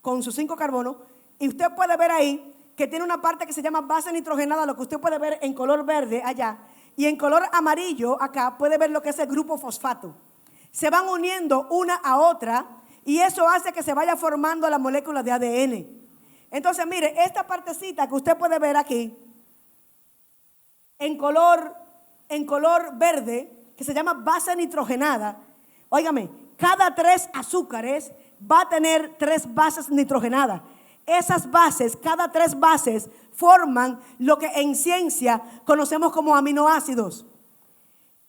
A: con sus 5 carbonos, y usted puede ver ahí que tiene una parte que se llama base nitrogenada, lo que usted puede ver en color verde allá, y en color amarillo acá puede ver lo que es el grupo fosfato. Se van uniendo una a otra, y eso hace que se vaya formando la molécula de ADN. Entonces, mire, esta partecita que usted puede ver aquí, en color verde, que se llama base nitrogenada. Óigame, cada 3 azúcares va a tener 3 bases nitrogenadas. Esas bases, cada 3 bases, forman lo que en ciencia conocemos como aminoácidos.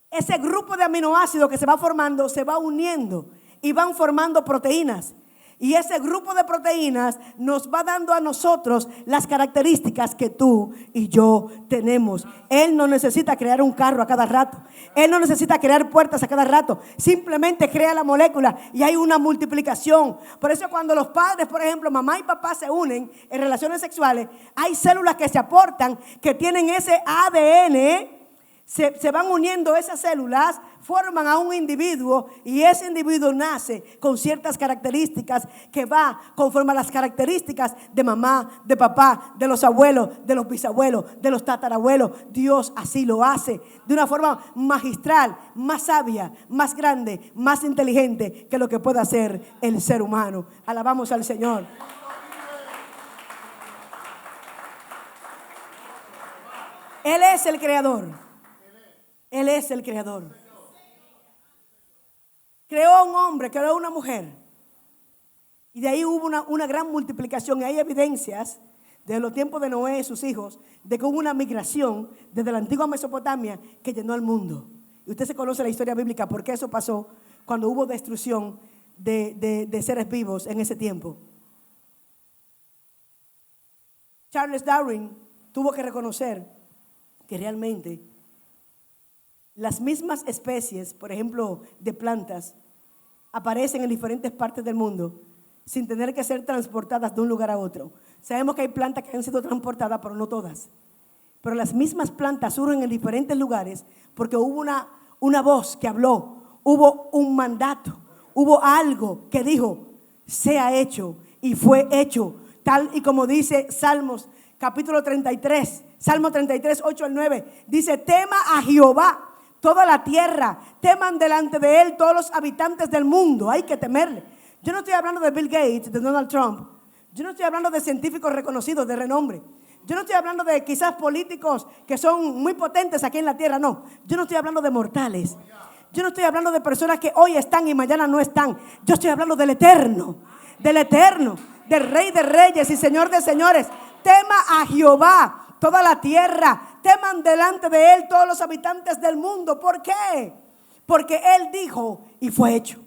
A: Ese grupo de aminoácidos que se va formando, se va uniendo y van formando proteínas. Y ese grupo de proteínas nos va dando a nosotros las características que tú y yo tenemos. Él no necesita crear un carro a cada rato. Él no necesita crear puertas a cada rato. Simplemente crea la molécula y hay una multiplicación. Por eso cuando los padres, por ejemplo, mamá y papá se unen en relaciones sexuales, hay células que se aportan, que tienen ese ADN. Se van uniendo esas células, forman a un individuo, y ese individuo nace con ciertas características que va conforme a las características de mamá, de papá, de los abuelos, de los bisabuelos, de los tatarabuelos. Dios así lo hace de una forma magistral, más sabia, más grande, más inteligente que lo que puede hacer el ser humano. Alabamos al Señor. Él es el creador. Él es el creador. Creó a un hombre, creó a una mujer. Y de ahí hubo una gran multiplicación. Y hay evidencias de los tiempos de Noé y sus hijos de que hubo una migración desde la antigua Mesopotamia que llenó el mundo. Y usted se conoce la historia bíblica porque eso pasó cuando hubo destrucción de seres vivos en ese tiempo. Charles Darwin tuvo que reconocer que realmente las mismas especies, por ejemplo, de plantas, aparecen en diferentes partes del mundo sin tener que ser transportadas de un lugar a otro. Sabemos que hay plantas que han sido transportadas, pero no todas. Pero las mismas plantas surgen en diferentes lugares porque hubo una voz que habló, hubo un mandato, hubo algo que dijo, sea hecho, y fue hecho. Tal y como dice Salmos capítulo 33, Salmo 33, 8 al 9, dice: tema a Jehová toda la tierra, teman delante de él todos los habitantes del mundo. Hay que temerle. Yo no estoy hablando de Bill Gates, de Donald Trump. Yo no estoy hablando de científicos reconocidos de renombre. Yo no estoy hablando de quizás políticos que son muy potentes aquí en la tierra. No, yo no estoy hablando de mortales. Yo no estoy hablando de personas que hoy están y mañana no están. Yo estoy hablando del eterno, del Rey de reyes y Señor de señores. Tema a Jehová toda la tierra, teman delante de él todos los habitantes del mundo. ¿Por qué? Porque él dijo y fue hecho.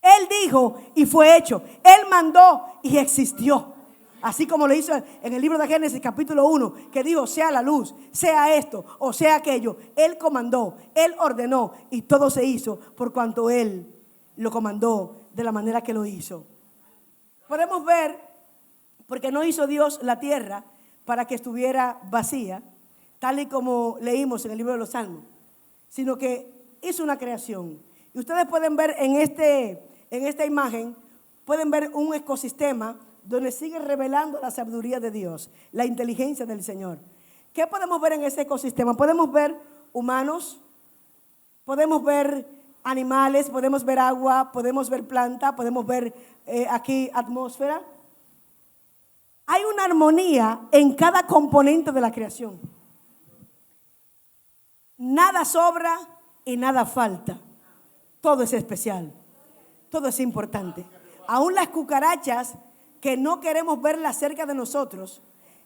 A: Él dijo y fue hecho. Él mandó y existió. Así como lo hizo en el libro de Génesis capítulo 1, que dijo: sea la luz, sea esto o sea aquello. Él comandó, él ordenó, y todo se hizo por cuanto él lo comandó de la manera que lo hizo. Podemos ver, porque no hizo Dios la tierra para que estuviera vacía, tal y como leímos en el libro de los Salmos, sino que hizo una creación. Y ustedes pueden ver en esta imagen, pueden ver un ecosistema donde sigue revelando la sabiduría de Dios, la inteligencia del Señor. ¿Qué podemos ver en ese ecosistema? Podemos ver humanos, podemos ver animales, podemos ver agua, podemos ver planta, podemos ver aquí atmósfera. Hay una armonía en cada componente de la creación. Nada sobra y nada falta. Todo es especial. Todo es importante. Aún las cucarachas que no queremos verlas cerca de nosotros,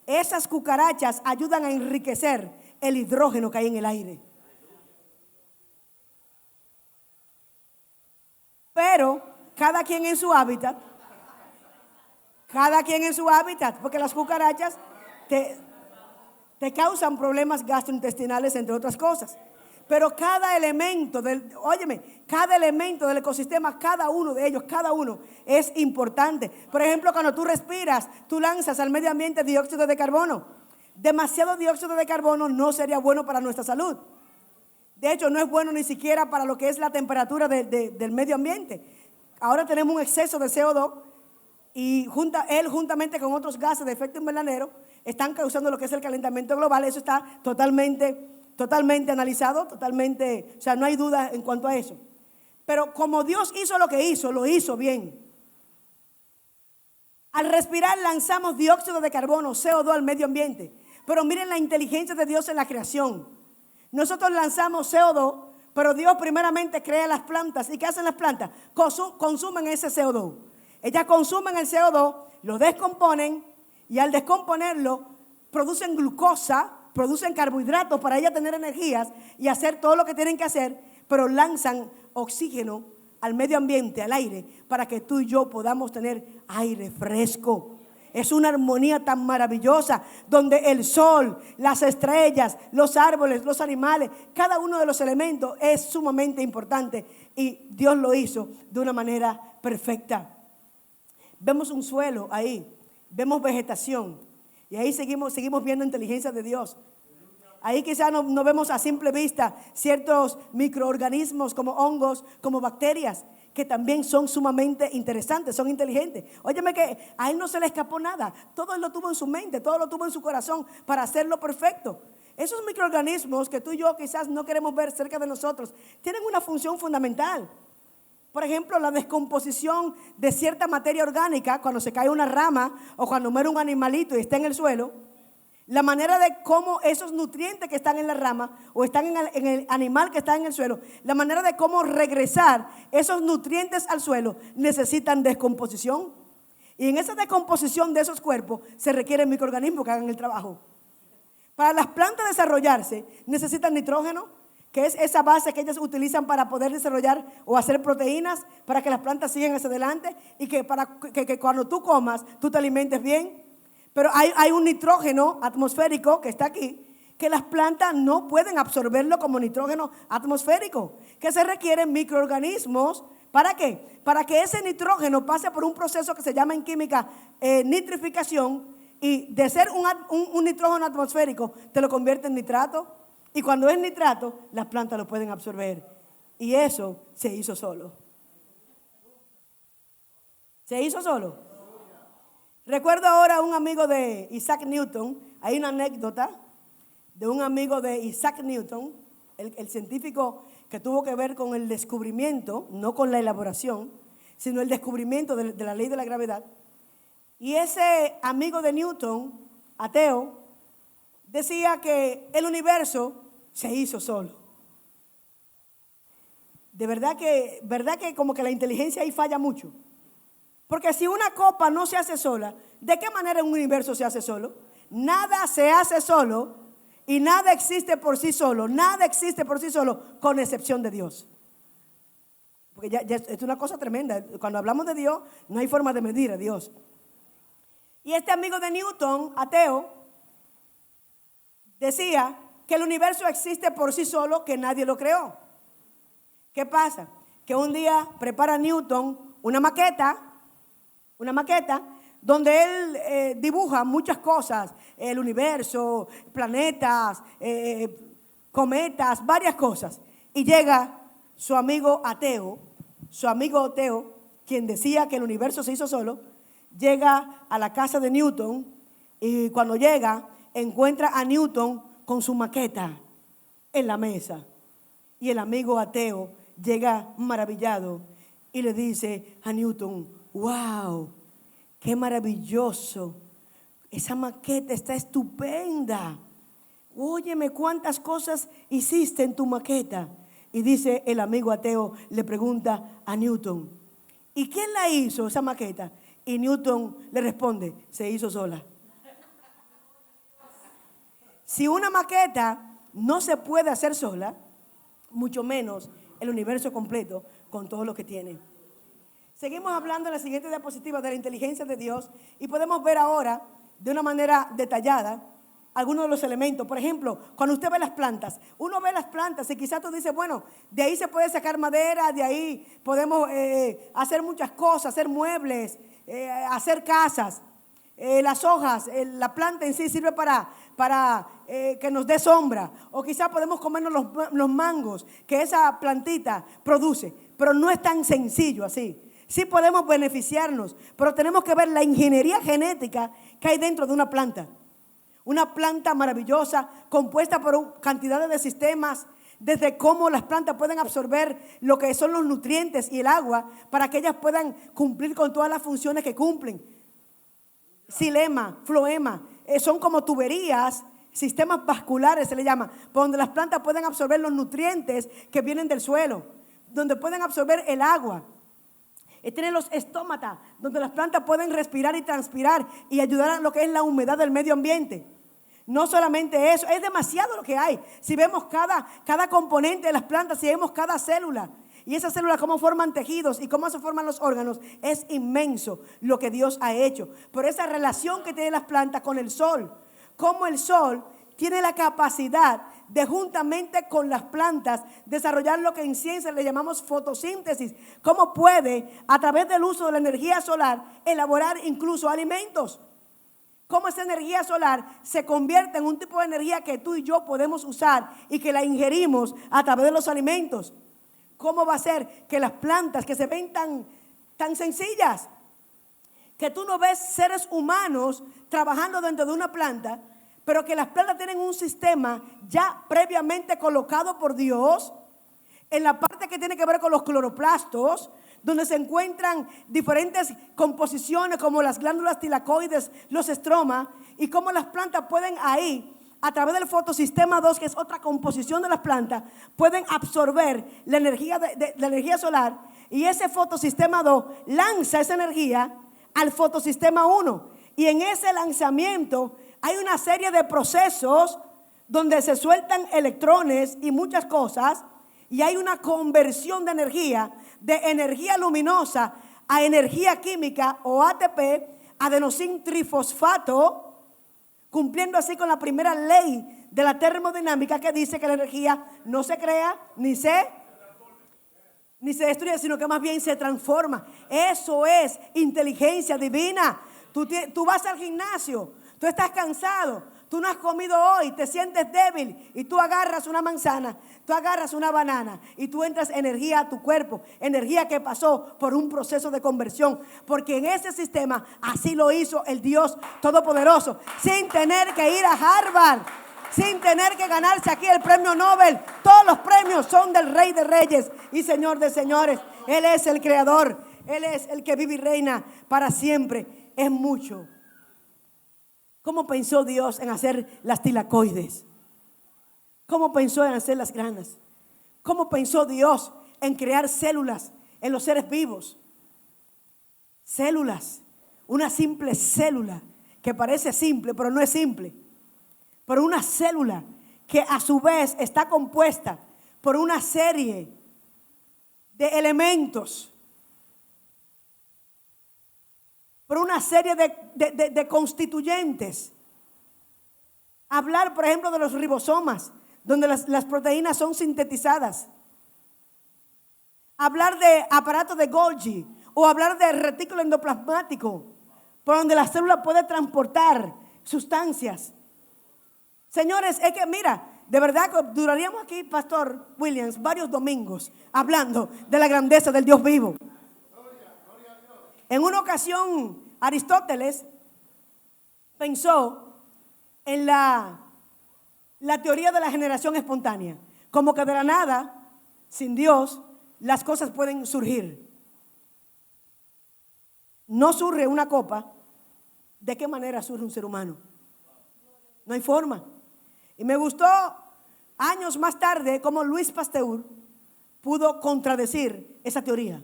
A: esas cucarachas ayudan a enriquecer el hidrógeno que hay en el aire. Pero cada quien en su hábitat, porque las cucarachas te causan problemas gastrointestinales, entre otras cosas. Pero cada elemento cada elemento del ecosistema, cada uno de ellos, cada uno es importante. Por ejemplo, cuando tú respiras, tú lanzas al medio ambiente dióxido de carbono. Demasiado dióxido de carbono no sería bueno para nuestra salud. De hecho, no es bueno ni siquiera para lo que es la temperatura del medio ambiente. Ahora tenemos un exceso de CO2 y él juntamente con otros gases de efecto invernadero están causando lo que es el calentamiento global. Eso está totalmente analizado, o sea, no hay duda en cuanto a eso. Pero como Dios hizo lo que hizo, lo hizo bien. Al respirar lanzamos dióxido de carbono, CO2 al medio ambiente. Pero miren la inteligencia de Dios en la creación. Nosotros lanzamos CO2, pero Dios primeramente crea las plantas. ¿Y qué hacen las plantas? Consumen ese CO2. Ellas consumen el CO2, lo descomponen y al descomponerlo producen glucosa, producen carbohidratos para ellas tener energías y hacer todo lo que tienen que hacer, pero lanzan oxígeno al medio ambiente, al aire, para que tú y yo podamos tener aire fresco. Es una armonía tan maravillosa donde el sol, las estrellas, los árboles, los animales, cada uno de los elementos es sumamente importante y Dios lo hizo de una manera perfecta. Vemos un suelo ahí, vemos vegetación y ahí seguimos viendo inteligencia de Dios. Ahí quizás no vemos a simple vista ciertos microorganismos como hongos, como bacterias, que también son sumamente interesantes, son inteligentes. Óyeme que a él no se le escapó nada. Todo él lo tuvo en su mente, todo lo tuvo en su corazón para hacerlo perfecto. Esos microorganismos que tú y yo quizás no queremos ver cerca de nosotros, tienen una función fundamental. Por ejemplo, la descomposición de cierta materia orgánica, cuando se cae una rama o cuando muere un animalito y está en el suelo, la manera de cómo esos nutrientes que están en la rama o están en el animal que está en el suelo, la manera de cómo regresar esos nutrientes al suelo necesitan descomposición. Y en esa descomposición de esos cuerpos se requieren microorganismos que hagan el trabajo. Para las plantas desarrollarse necesitan nitrógeno, que es esa base que ellas utilizan para poder desarrollar o hacer proteínas para que las plantas sigan hacia adelante y que cuando tú comas, tú te alimentes bien. Pero hay un nitrógeno atmosférico que está aquí, que las plantas no pueden absorberlo como nitrógeno atmosférico, que se requieren microorganismos. ¿Para qué? Para que ese nitrógeno pase por un proceso que se llama en química nitrificación y de ser un nitrógeno atmosférico te lo convierte en nitrato y cuando es nitrato las plantas lo pueden absorber y eso se hizo solo. ¿Se hizo solo? Recuerdo ahora a un amigo de Isaac Newton. Hay una anécdota de un amigo de Isaac Newton, el científico que tuvo que ver con el descubrimiento, no con la elaboración, sino el descubrimiento de la ley de la gravedad. Y ese amigo de Newton, ateo, decía que el universo se hizo solo. De verdad que como que la inteligencia ahí falla mucho. Porque si una copa no se hace sola, ¿de qué manera un universo se hace solo? Nada se hace solo y nada existe por sí solo. Nada existe por sí solo con excepción de Dios. Porque ya es una cosa tremenda. Cuando hablamos de Dios, no hay forma de medir a Dios. Y este amigo de Newton, ateo, decía que el universo existe por sí solo, que nadie lo creó. ¿Qué pasa? Que un día prepara Newton una maqueta donde él dibuja muchas cosas, el universo, planetas, cometas, varias cosas. Y llega su amigo ateo, quien decía que el universo se hizo solo, llega a la casa de Newton y cuando llega encuentra a Newton con su maqueta en la mesa. Y el amigo ateo llega maravillado y le dice a Newton: wow, qué maravilloso, esa maqueta está estupenda. Óyeme, ¿cuántas cosas hiciste en tu maqueta? Y dice el amigo ateo, le pregunta a Newton: ¿y quién la hizo esa maqueta? Y Newton le responde: se hizo sola. Si una maqueta no se puede hacer sola, mucho menos el universo completo con todo lo que tiene. Seguimos hablando en la siguiente diapositiva de la inteligencia de Dios y podemos ver ahora de una manera detallada algunos de los elementos. Por ejemplo, cuando usted ve las plantas, uno ve las plantas y quizás tú dices: bueno, de ahí se puede sacar madera, de ahí podemos hacer muchas cosas, hacer muebles, hacer casas. Las hojas, la planta en sí sirve para que nos dé sombra, o quizás podemos comernos los mangos que esa plantita produce, pero no es tan sencillo así. Sí podemos beneficiarnos, pero tenemos que ver la ingeniería genética que hay dentro de una planta. Una planta maravillosa, compuesta por cantidades de sistemas, desde cómo las plantas pueden absorber lo que son los nutrientes y el agua para que ellas puedan cumplir con todas las funciones que cumplen. Xilema, floema, son como tuberías, sistemas vasculares se le llama, por donde las plantas pueden absorber los nutrientes que vienen del suelo, donde pueden absorber el agua. Tienen los estómatas, donde las plantas pueden respirar y transpirar y ayudar a lo que es la humedad del medio ambiente. No solamente eso, es demasiado lo que hay. Si vemos cada componente de las plantas, si vemos cada célula, y esas células cómo forman tejidos y cómo se forman los órganos, es inmenso lo que Dios ha hecho. Por esa relación que tienen las plantas con el sol, cómo el sol tiene la capacidad de, juntamente con las plantas, desarrollar lo que en ciencia le llamamos fotosíntesis. Cómo puede, a través del uso de la energía solar, elaborar incluso alimentos. Cómo esa energía solar se convierte en un tipo de energía que tú y yo podemos usar y que la ingerimos a través de los alimentos. ¿Cómo va a ser que las plantas que se ven tan sencillas, que tú no ves seres humanos trabajando dentro de una planta, pero que las plantas tienen un sistema ya previamente colocado por Dios en la parte que tiene que ver con los cloroplastos, donde se encuentran diferentes composiciones como las glándulas tilacoides, los estromas, y cómo las plantas pueden ahí, a través del fotosistema 2, que es otra composición de las plantas, pueden absorber la energía la energía solar, y ese fotosistema 2 lanza esa energía al fotosistema 1, y en ese lanzamiento hay una serie de procesos donde se sueltan electrones y muchas cosas, y hay una conversión de energía luminosa a energía química o ATP, adenosín trifosfato, cumpliendo así con la primera ley de la termodinámica, que dice que la energía no se crea ni se destruye, sino que más bien se transforma. Eso es inteligencia divina. Tú vas al gimnasio, tú estás cansado, tú no has comido hoy, te sientes débil y tú agarras una manzana, tú agarras una banana y tú entras energía a tu cuerpo, energía que pasó por un proceso de conversión, porque en ese sistema así lo hizo el Dios Todopoderoso, sin tener que ir a Harvard, sin tener que ganarse aquí el premio Nobel. Todos los premios son del Rey de Reyes y Señor de Señores. Él es el creador, Él es el que vive y reina para siempre. Es mucho. ¿Cómo pensó Dios en hacer las tilacoides? ¿Cómo pensó en hacer las granas? ¿Cómo pensó Dios en crear células en los seres vivos? Células, una simple célula que parece simple, pero no es simple. Pero una célula que a su vez está compuesta por una serie de elementos, por una serie de constituyentes. Hablar, por ejemplo, de los ribosomas, donde las proteínas son sintetizadas. Hablar de aparato de Golgi, o hablar de retículo endoplasmático, por donde la célula puede transportar sustancias. Señores, es que mira, de verdad que duraríamos aquí, Pastor Williams, varios domingos hablando de la grandeza del Dios vivo. En una ocasión, Aristóteles pensó en la teoría de la generación espontánea. Como que de la nada sin Dios, las cosas pueden surgir. No surge una copa. ¿De qué manera surge un ser humano? No hay forma. Y me gustó años más tarde cómo Luis Pasteur pudo contradecir esa teoría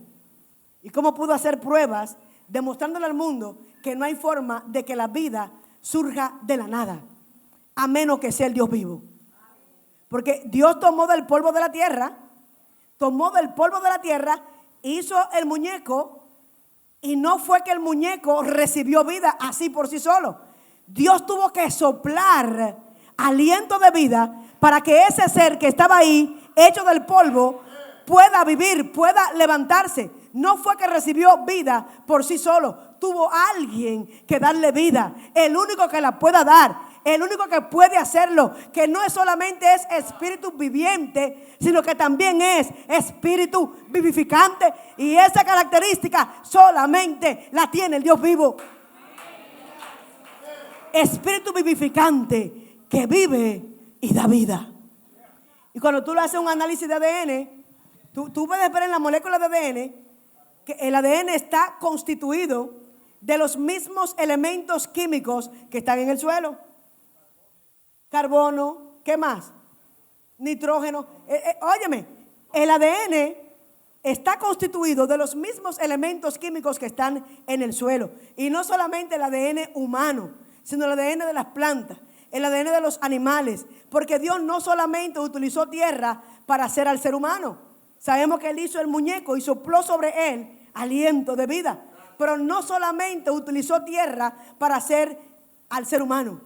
A: y cómo pudo hacer pruebas demostrándole al mundo que no hay forma de que la vida surja de la nada, a menos que sea el Dios vivo. Porque Dios tomó del polvo de la tierra, hizo el muñeco, y no fue que el muñeco recibió vida así por sí solo. Dios tuvo que soplar aliento de vida para que ese ser que estaba ahí, hecho del polvo, pueda vivir, pueda levantarse. No fue que recibió vida por sí solo. Tuvo alguien que darle vida. El único que la pueda dar, el único que puede hacerlo, que no es solamente es espíritu viviente, sino que también es espíritu vivificante. Y esa característica solamente la tiene el Dios vivo. Espíritu vivificante que vive y da vida. Y cuando tú le haces un análisis de ADN, tú puedes ver en la molécula de ADN que el ADN está constituido de los mismos elementos químicos que están en el suelo. Carbono, ¿qué más? Nitrógeno. Óyeme, el ADN está constituido de los mismos elementos químicos que están en el suelo. Y no solamente el ADN humano, sino el ADN de las plantas, el ADN de los animales. Porque Dios no solamente utilizó tierra para hacer al ser humano. Sabemos que Él hizo el muñeco y sopló sobre él aliento de vida. Pero no solamente utilizó tierra para hacer al ser humano.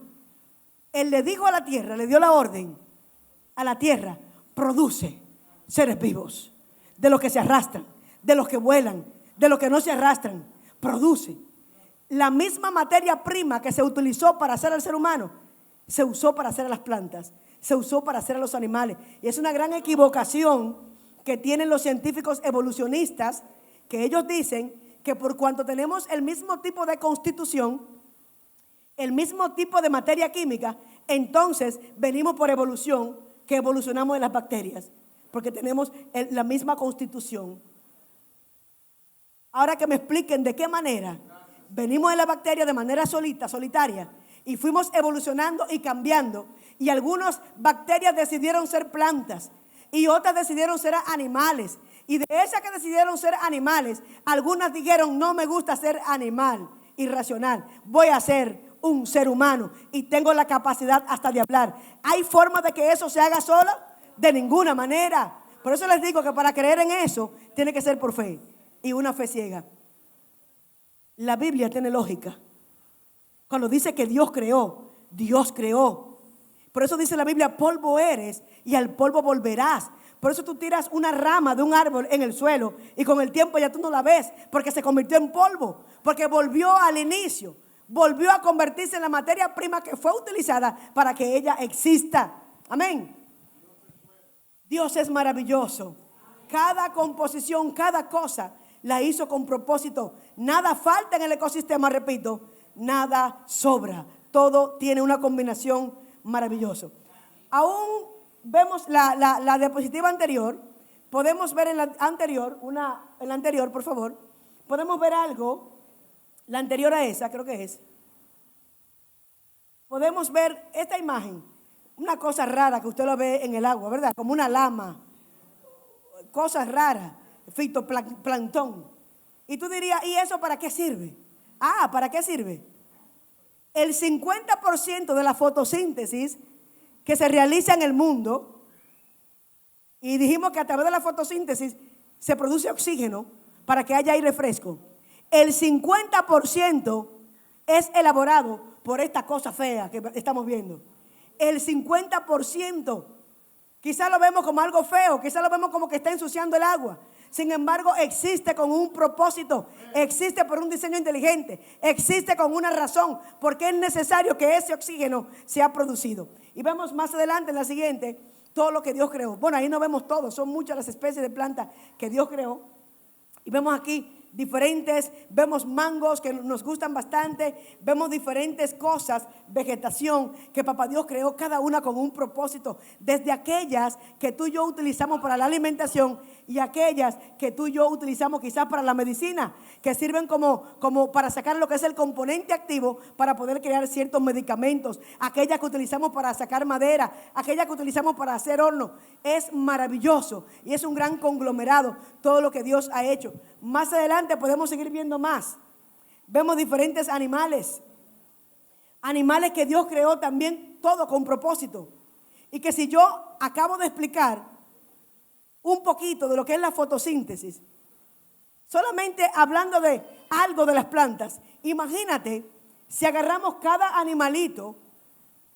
A: Él le dijo a la tierra, le dio la orden a la tierra: produce seres vivos, de los que se arrastran, de los que vuelan, de los que no se arrastran. Produce. La misma materia prima que se utilizó para hacer al ser humano, se usó para hacer a las plantas, se usó para hacer a los animales. Y es una gran equivocación que tienen los científicos evolucionistas, que ellos dicen que por cuanto tenemos el mismo tipo de constitución, el mismo tipo de materia química, entonces venimos por evolución, que evolucionamos en las bacterias, porque tenemos la misma constitución. Ahora que me expliquen de qué manera venimos de la bacteria de manera solitaria, y fuimos evolucionando y cambiando, y algunas bacterias decidieron ser plantas y otras decidieron ser animales, y de esas que decidieron ser animales, algunas dijeron: no me gusta ser animal irracional, voy a ser un ser humano y tengo la capacidad hasta de hablar. ¿Hay forma de que eso se haga solo? De ninguna manera. Por eso les digo que para creer en eso tiene que ser por fe, y una fe ciega. La Biblia tiene lógica. Cuando dice que Dios creó, Dios creó. Por eso dice la Biblia: polvo eres y al polvo volverás. Por eso tú tiras una rama de un árbol en el suelo y con el tiempo ya tú no la ves, porque se convirtió en polvo, porque volvió al inicio, volvió a convertirse en la materia prima que fue utilizada para que ella exista. Amén. Dios es maravilloso. Cada composición, cada cosa la hizo con propósito. Nada falta en el ecosistema, repito, nada sobra. Todo tiene una combinación maravillosa. Aún vemos la diapositiva anterior. Podemos ver en la anterior, por favor. Podemos ver algo, la anterior a esa, creo que es. Podemos ver esta imagen, una cosa rara que usted lo ve en el agua, ¿verdad? Como una lama, cosas raras, fitoplancton. Y tú dirías: ¿y eso para qué sirve? ¿Para qué sirve? El 50% de la fotosíntesis que se realiza en el mundo, y dijimos que a través de la fotosíntesis se produce oxígeno para que haya aire fresco. El 50% es elaborado por esta cosa fea que estamos viendo. El 50%. Quizás lo vemos como algo feo, quizás lo vemos como que está ensuciando el agua. Sin embargo, existe con un propósito, existe por un diseño inteligente, existe con una razón, porque es necesario que ese oxígeno sea producido. Y vemos más adelante en la siguiente todo lo que Dios creó. Bueno, ahí no vemos todo, son muchas las especies de plantas que Dios creó. Y vemos aquí vemos mangos que nos gustan bastante, vemos diferentes cosas, vegetación que papá Dios creó cada una con un propósito, desde aquellas que tú y yo utilizamos para la alimentación y aquellas que tú y yo utilizamos quizás para la medicina, que sirven como para sacar lo que es el componente activo para poder crear ciertos medicamentos, aquellas que utilizamos para sacar madera, aquellas que utilizamos para hacer horno. Es maravilloso y es un gran conglomerado todo lo que Dios ha hecho. Más adelante podemos seguir viendo más. Vemos diferentes animales que Dios creó también, todo con propósito. Y que si yo acabo de explicar un poquito de lo que es la fotosíntesis, solamente hablando de algo de las plantas, imagínate si agarramos cada animalito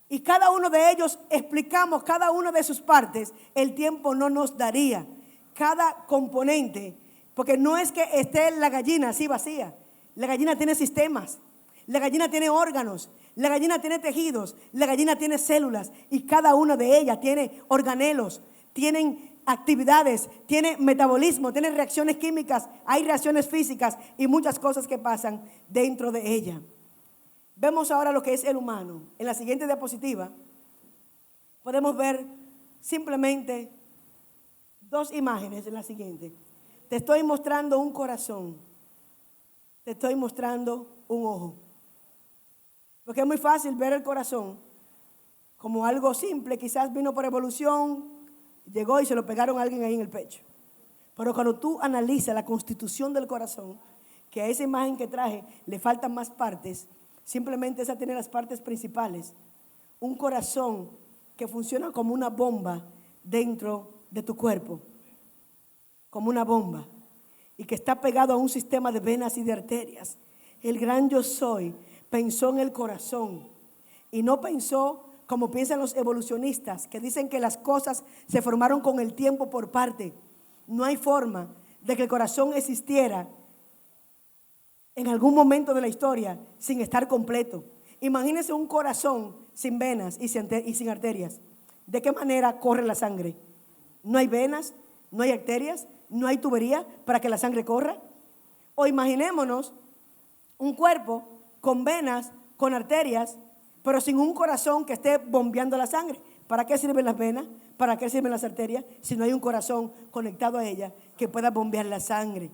A: y cada uno de ellos explicamos cada una de sus partes, el tiempo no nos daría. Cada componente, porque no es que esté la gallina así vacía. La gallina tiene sistemas, la gallina tiene órganos, la gallina tiene tejidos, la gallina tiene células y cada una de ellas tiene organelos, tienen actividades, tiene metabolismo, tiene reacciones químicas, hay reacciones físicas y muchas cosas que pasan dentro de ella. Vemos ahora lo que es el humano. En la siguiente diapositiva podemos ver simplemente dos imágenes. En la siguiente te estoy mostrando un corazón, te estoy mostrando un ojo, porque es muy fácil ver el corazón como algo simple, quizás vino por evolución, llegó y se lo pegaron a alguien ahí en el pecho. Pero cuando tú analizas la constitución del corazón, que a esa imagen que traje le faltan más partes, simplemente esa tiene las partes principales. Un corazón que funciona como una bomba dentro de tu cuerpo, como una bomba, y que está pegado a un sistema de venas y de arterias. El gran yo soy pensó en el corazón y no pensó como piensan los evolucionistas, que dicen que las cosas se formaron con el tiempo por parte. No hay forma de que el corazón existiera en algún momento de la historia sin estar completo. Imagínense un corazón sin venas y sin arterias. ¿De qué manera corre la sangre? No hay venas, no hay arterias, no hay tubería para que la sangre corra. O imaginémonos un cuerpo con venas, con arterias, pero sin un corazón que esté bombeando la sangre. ¿Para qué sirven las venas? ¿Para qué sirven las arterias? Si no hay un corazón conectado a ellas que pueda bombear la sangre.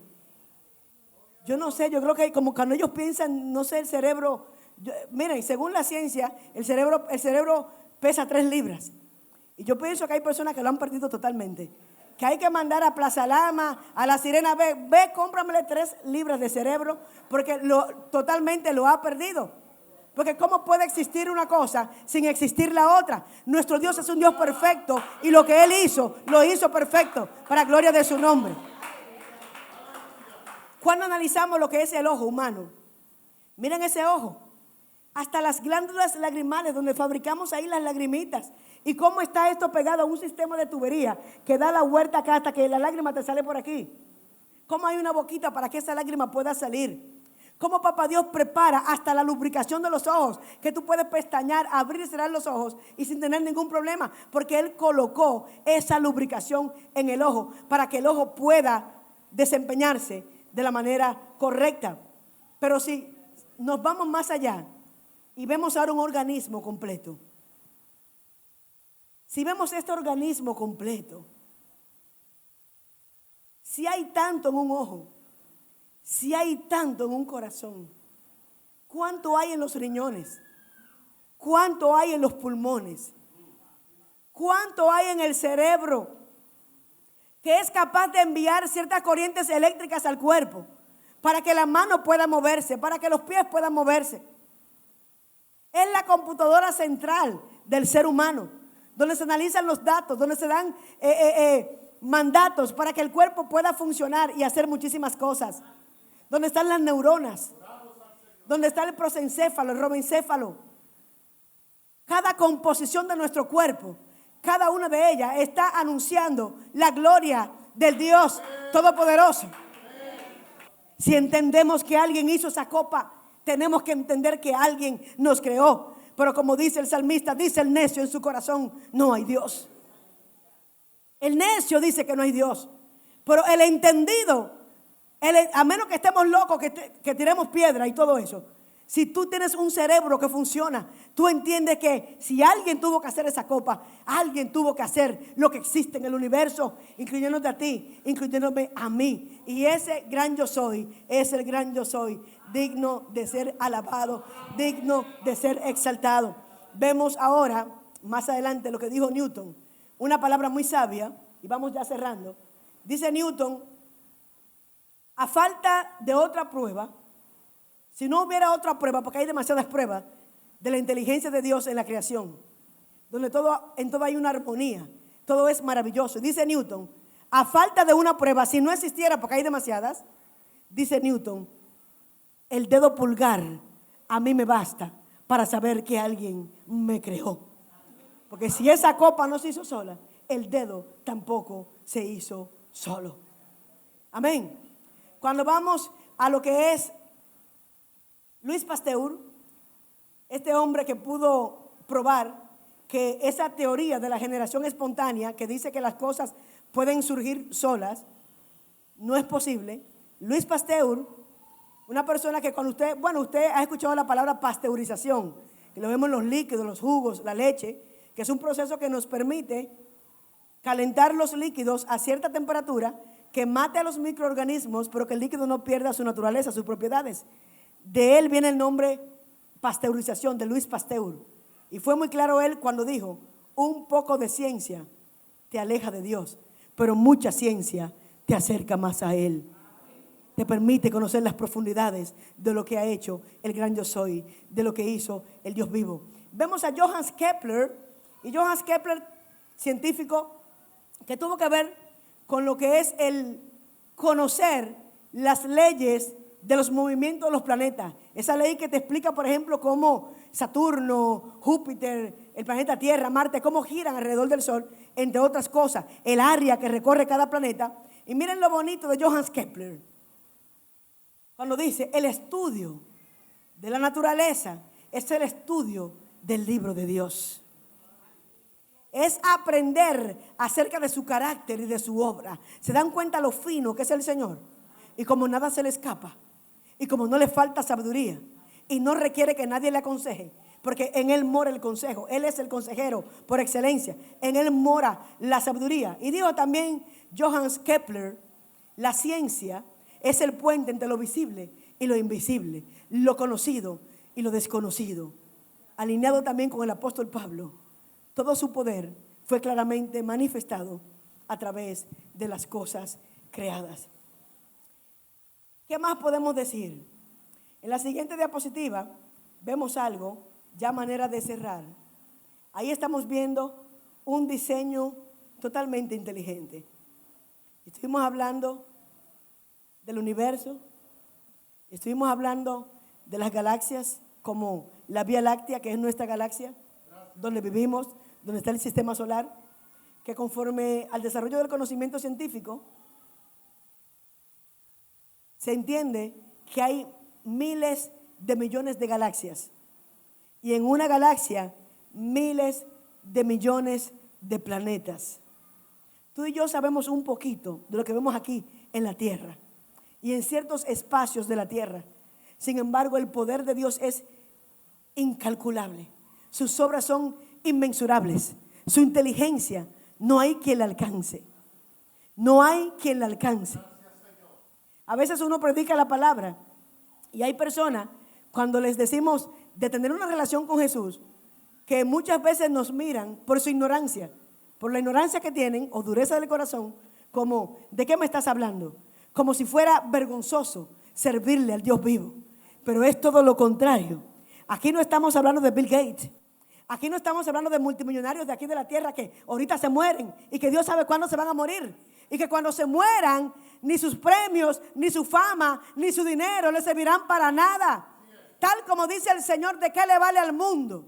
A: Yo no sé, yo creo que como cuando ellos piensan, no sé, el cerebro, miren, según la ciencia, el cerebro pesa 3 libras. Y yo pienso que hay personas que lo han perdido totalmente. Que hay que mandar a Plaza Lama, a la Sirena, ve, cómpramele 3 libras de cerebro, porque totalmente lo ha perdido. Porque ¿cómo puede existir una cosa sin existir la otra? Nuestro Dios es un Dios perfecto y lo que Él hizo, lo hizo perfecto para gloria de su nombre. Cuando analizamos lo que es el ojo humano, miren ese ojo, hasta las glándulas lagrimales donde fabricamos ahí las lagrimitas. ¿Y cómo está esto pegado a un sistema de tubería que da la vuelta acá hasta que la lágrima te sale por aquí? ¿Cómo hay una boquita para que esa lágrima pueda salir? ¿Cómo papá Dios prepara hasta la lubricación de los ojos? Que tú puedes pestañear, abrir y cerrar los ojos y sin tener ningún problema. Porque Él colocó esa lubricación en el ojo para que el ojo pueda desempeñarse de la manera correcta. Pero si nos vamos más allá y vemos ahora un organismo completo. Si vemos este organismo completo, si hay tanto en un ojo, si hay tanto en un corazón, ¿cuánto hay en los riñones? ¿Cuánto hay en los pulmones? ¿Cuánto hay en el cerebro? Que es capaz de enviar ciertas corrientes eléctricas al cuerpo para que la mano pueda moverse, para que los pies puedan moverse. Es la computadora central del ser humano, donde se analizan los datos, donde se dan mandatos para que el cuerpo pueda funcionar y hacer muchísimas cosas. Donde están las neuronas, donde está el prosencéfalo, el robencéfalo. Cada composición de nuestro cuerpo, cada una de ellas está anunciando la gloria del Dios Todopoderoso. Si entendemos que alguien hizo esa copa, tenemos que entender que alguien nos creó. Pero como dice el salmista, dice el necio en su corazón, no hay Dios. El necio dice que no hay Dios. Pero el entendido A menos que estemos locos, que tiremos piedra y todo eso. Si tú tienes un cerebro que funciona, tú entiendes que si alguien tuvo que hacer esa copa, alguien tuvo que hacer lo que existe en el universo, incluyéndote a ti, incluyéndome a mí. Y ese gran yo soy, es el gran yo soy, digno de ser alabado, digno de ser exaltado. Vemos ahora, más adelante, lo que dijo Newton, una palabra muy sabia, y vamos ya cerrando. Dice Newton, a falta de otra prueba, si no hubiera otra prueba, porque hay demasiadas pruebas de la inteligencia de Dios en la creación, donde en todo hay una armonía, todo es maravilloso. Dice Newton, a falta de una prueba, si no existiera, porque hay demasiadas, dice Newton, el dedo pulgar a mí me basta para saber que alguien me creó. Porque si esa copa no se hizo sola, el dedo tampoco se hizo solo. Amén. Cuando vamos a lo que es Louis Pasteur, este hombre que pudo probar que esa teoría de la generación espontánea, que dice que las cosas pueden surgir solas, no es posible. Louis Pasteur, una persona que cuando usted ha escuchado la palabra pasteurización, que lo vemos en los líquidos, los jugos, la leche, que es un proceso que nos permite calentar los líquidos a cierta temperatura que mate a los microorganismos, pero que el líquido no pierda su naturaleza, sus propiedades. De él viene el nombre pasteurización, de Louis Pasteur. Y fue muy claro él cuando dijo, un poco de ciencia te aleja de Dios, pero mucha ciencia te acerca más a Él. Te permite conocer las profundidades de lo que ha hecho el gran yo soy, de lo que hizo el Dios vivo. Vemos a Johannes Kepler, y Johannes Kepler, científico, que tuvo que ver con lo que es el conocer las leyes de los movimientos de los planetas. Esa ley que te explica, por ejemplo, cómo Saturno, Júpiter, el planeta Tierra, Marte, cómo giran alrededor del Sol, entre otras cosas, el área que recorre cada planeta. Y miren lo bonito de Johannes Kepler, cuando dice, el estudio de la naturaleza es el estudio del libro de Dios. Es aprender acerca de su carácter y de su obra. ¿Se dan cuenta lo fino que es el Señor? Y como nada se le escapa, y como no le falta sabiduría, y no requiere que nadie le aconseje, porque en Él mora el consejo. Él es el consejero por excelencia. En Él mora la sabiduría. Y dijo también Johannes Kepler, la ciencia es el puente entre lo visible y lo invisible, lo conocido y lo desconocido. Alineado también con el apóstol Pablo, todo su poder fue claramente manifestado a través de las cosas creadas. ¿Qué más podemos decir? En la siguiente diapositiva vemos algo, ya manera de cerrar. Ahí estamos viendo un diseño totalmente inteligente. Estuvimos hablando del universo, estuvimos hablando de las galaxias como la Vía Láctea, que es nuestra galaxia, donde vivimos, donde está el sistema solar, que conforme al desarrollo del conocimiento científico, se entiende que hay miles de millones de galaxias. Y en una galaxia, miles de millones de planetas. Tú y yo sabemos un poquito de lo que vemos aquí en la Tierra y en ciertos espacios de la Tierra. Sin embargo, el poder de Dios es incalculable. Sus obras son inmensurables. Su inteligencia, no hay quien la alcance. No hay quien la alcance. A veces uno predica la palabra y hay personas, cuando les decimos de tener una relación con Jesús, que muchas veces nos miran por su ignorancia, por la ignorancia que tienen o dureza del corazón, como, ¿de qué me estás hablando? Como si fuera vergonzoso servirle al Dios vivo. Pero es todo lo contrario. Aquí no estamos hablando de Bill Gates. Aquí no estamos hablando de multimillonarios de aquí de la tierra que ahorita se mueren y que Dios sabe cuándo se van a morir. Y que cuando se mueran, ni sus premios, ni su fama, ni su dinero les servirán para nada. Tal como dice el Señor, ¿de qué le vale al mundo?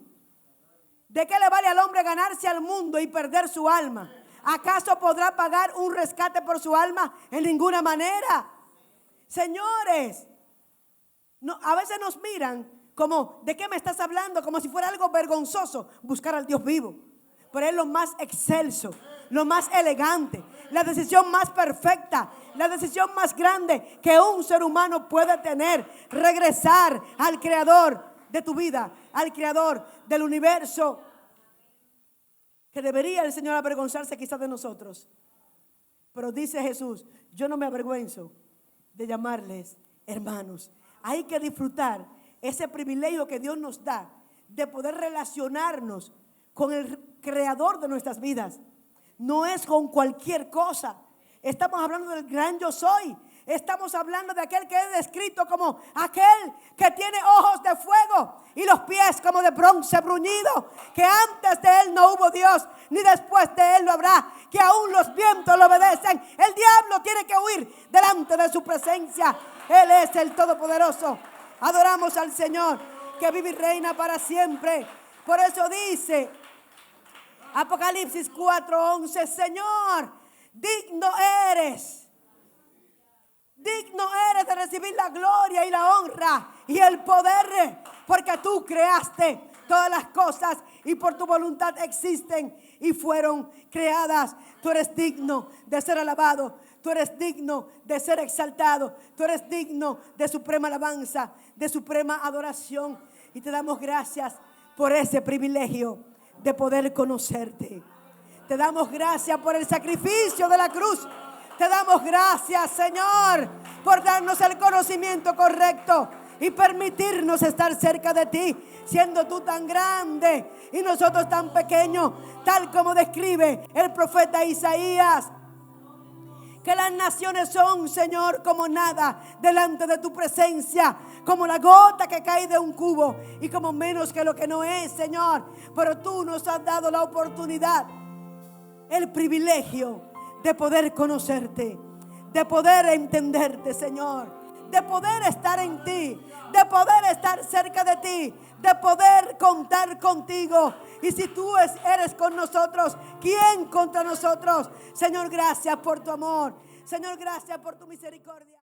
A: ¿De qué le vale al hombre ganarse al mundo y perder su alma? ¿Acaso podrá pagar un rescate por su alma? En ninguna manera. Señores, no, a veces nos miran como, ¿de qué me estás hablando? Como si fuera algo vergonzoso buscar al Dios vivo. Pero es lo más excelso, lo más elegante, la decisión más perfecta, la decisión más grande que un ser humano puede tener. Regresar al creador de tu vida, al creador del universo. Que debería el Señor avergonzarse quizás de nosotros. Pero dice Jesús, yo no me avergüenzo de llamarles hermanos. Hay que disfrutar ese privilegio que Dios nos da de poder relacionarnos con el creador de nuestras vidas. No es con cualquier cosa. Estamos hablando del gran yo soy. Estamos hablando de aquel que es descrito como aquel que tiene ojos de fuego y los pies como de bronce bruñido, que antes de él no hubo Dios, ni después de él lo habrá, que aún los vientos lo obedecen. El diablo tiene que huir delante de su presencia. Él es el Todopoderoso. Adoramos al Señor que vive y reina para siempre. Por eso dice Apocalipsis 4:11, Señor, digno eres de recibir la gloria y la honra y el poder, porque tú creaste todas las cosas y por tu voluntad existen y fueron creadas. Tú eres digno de ser alabado, tú eres digno de ser exaltado, tú eres digno de suprema alabanza, de suprema adoración. Y te damos gracias por ese privilegio de poder conocerte. Te damos gracias por el sacrificio de la cruz. Te damos gracias, Señor, por darnos el conocimiento correcto y permitirnos estar cerca de ti, siendo tú tan grande y nosotros tan pequeños, tal como describe el profeta Isaías. Que las naciones son, Señor, como nada delante de tu presencia, como la gota que cae de un cubo y como menos que lo que no es, Señor. Pero tú nos has dado la oportunidad, el privilegio de poder conocerte, de poder entenderte, Señor, de poder estar en ti, de poder estar cerca de ti, de poder contar contigo. Y si tú eres con nosotros, ¿quién contra nosotros? Señor, gracias por tu amor. Señor, gracias por tu misericordia.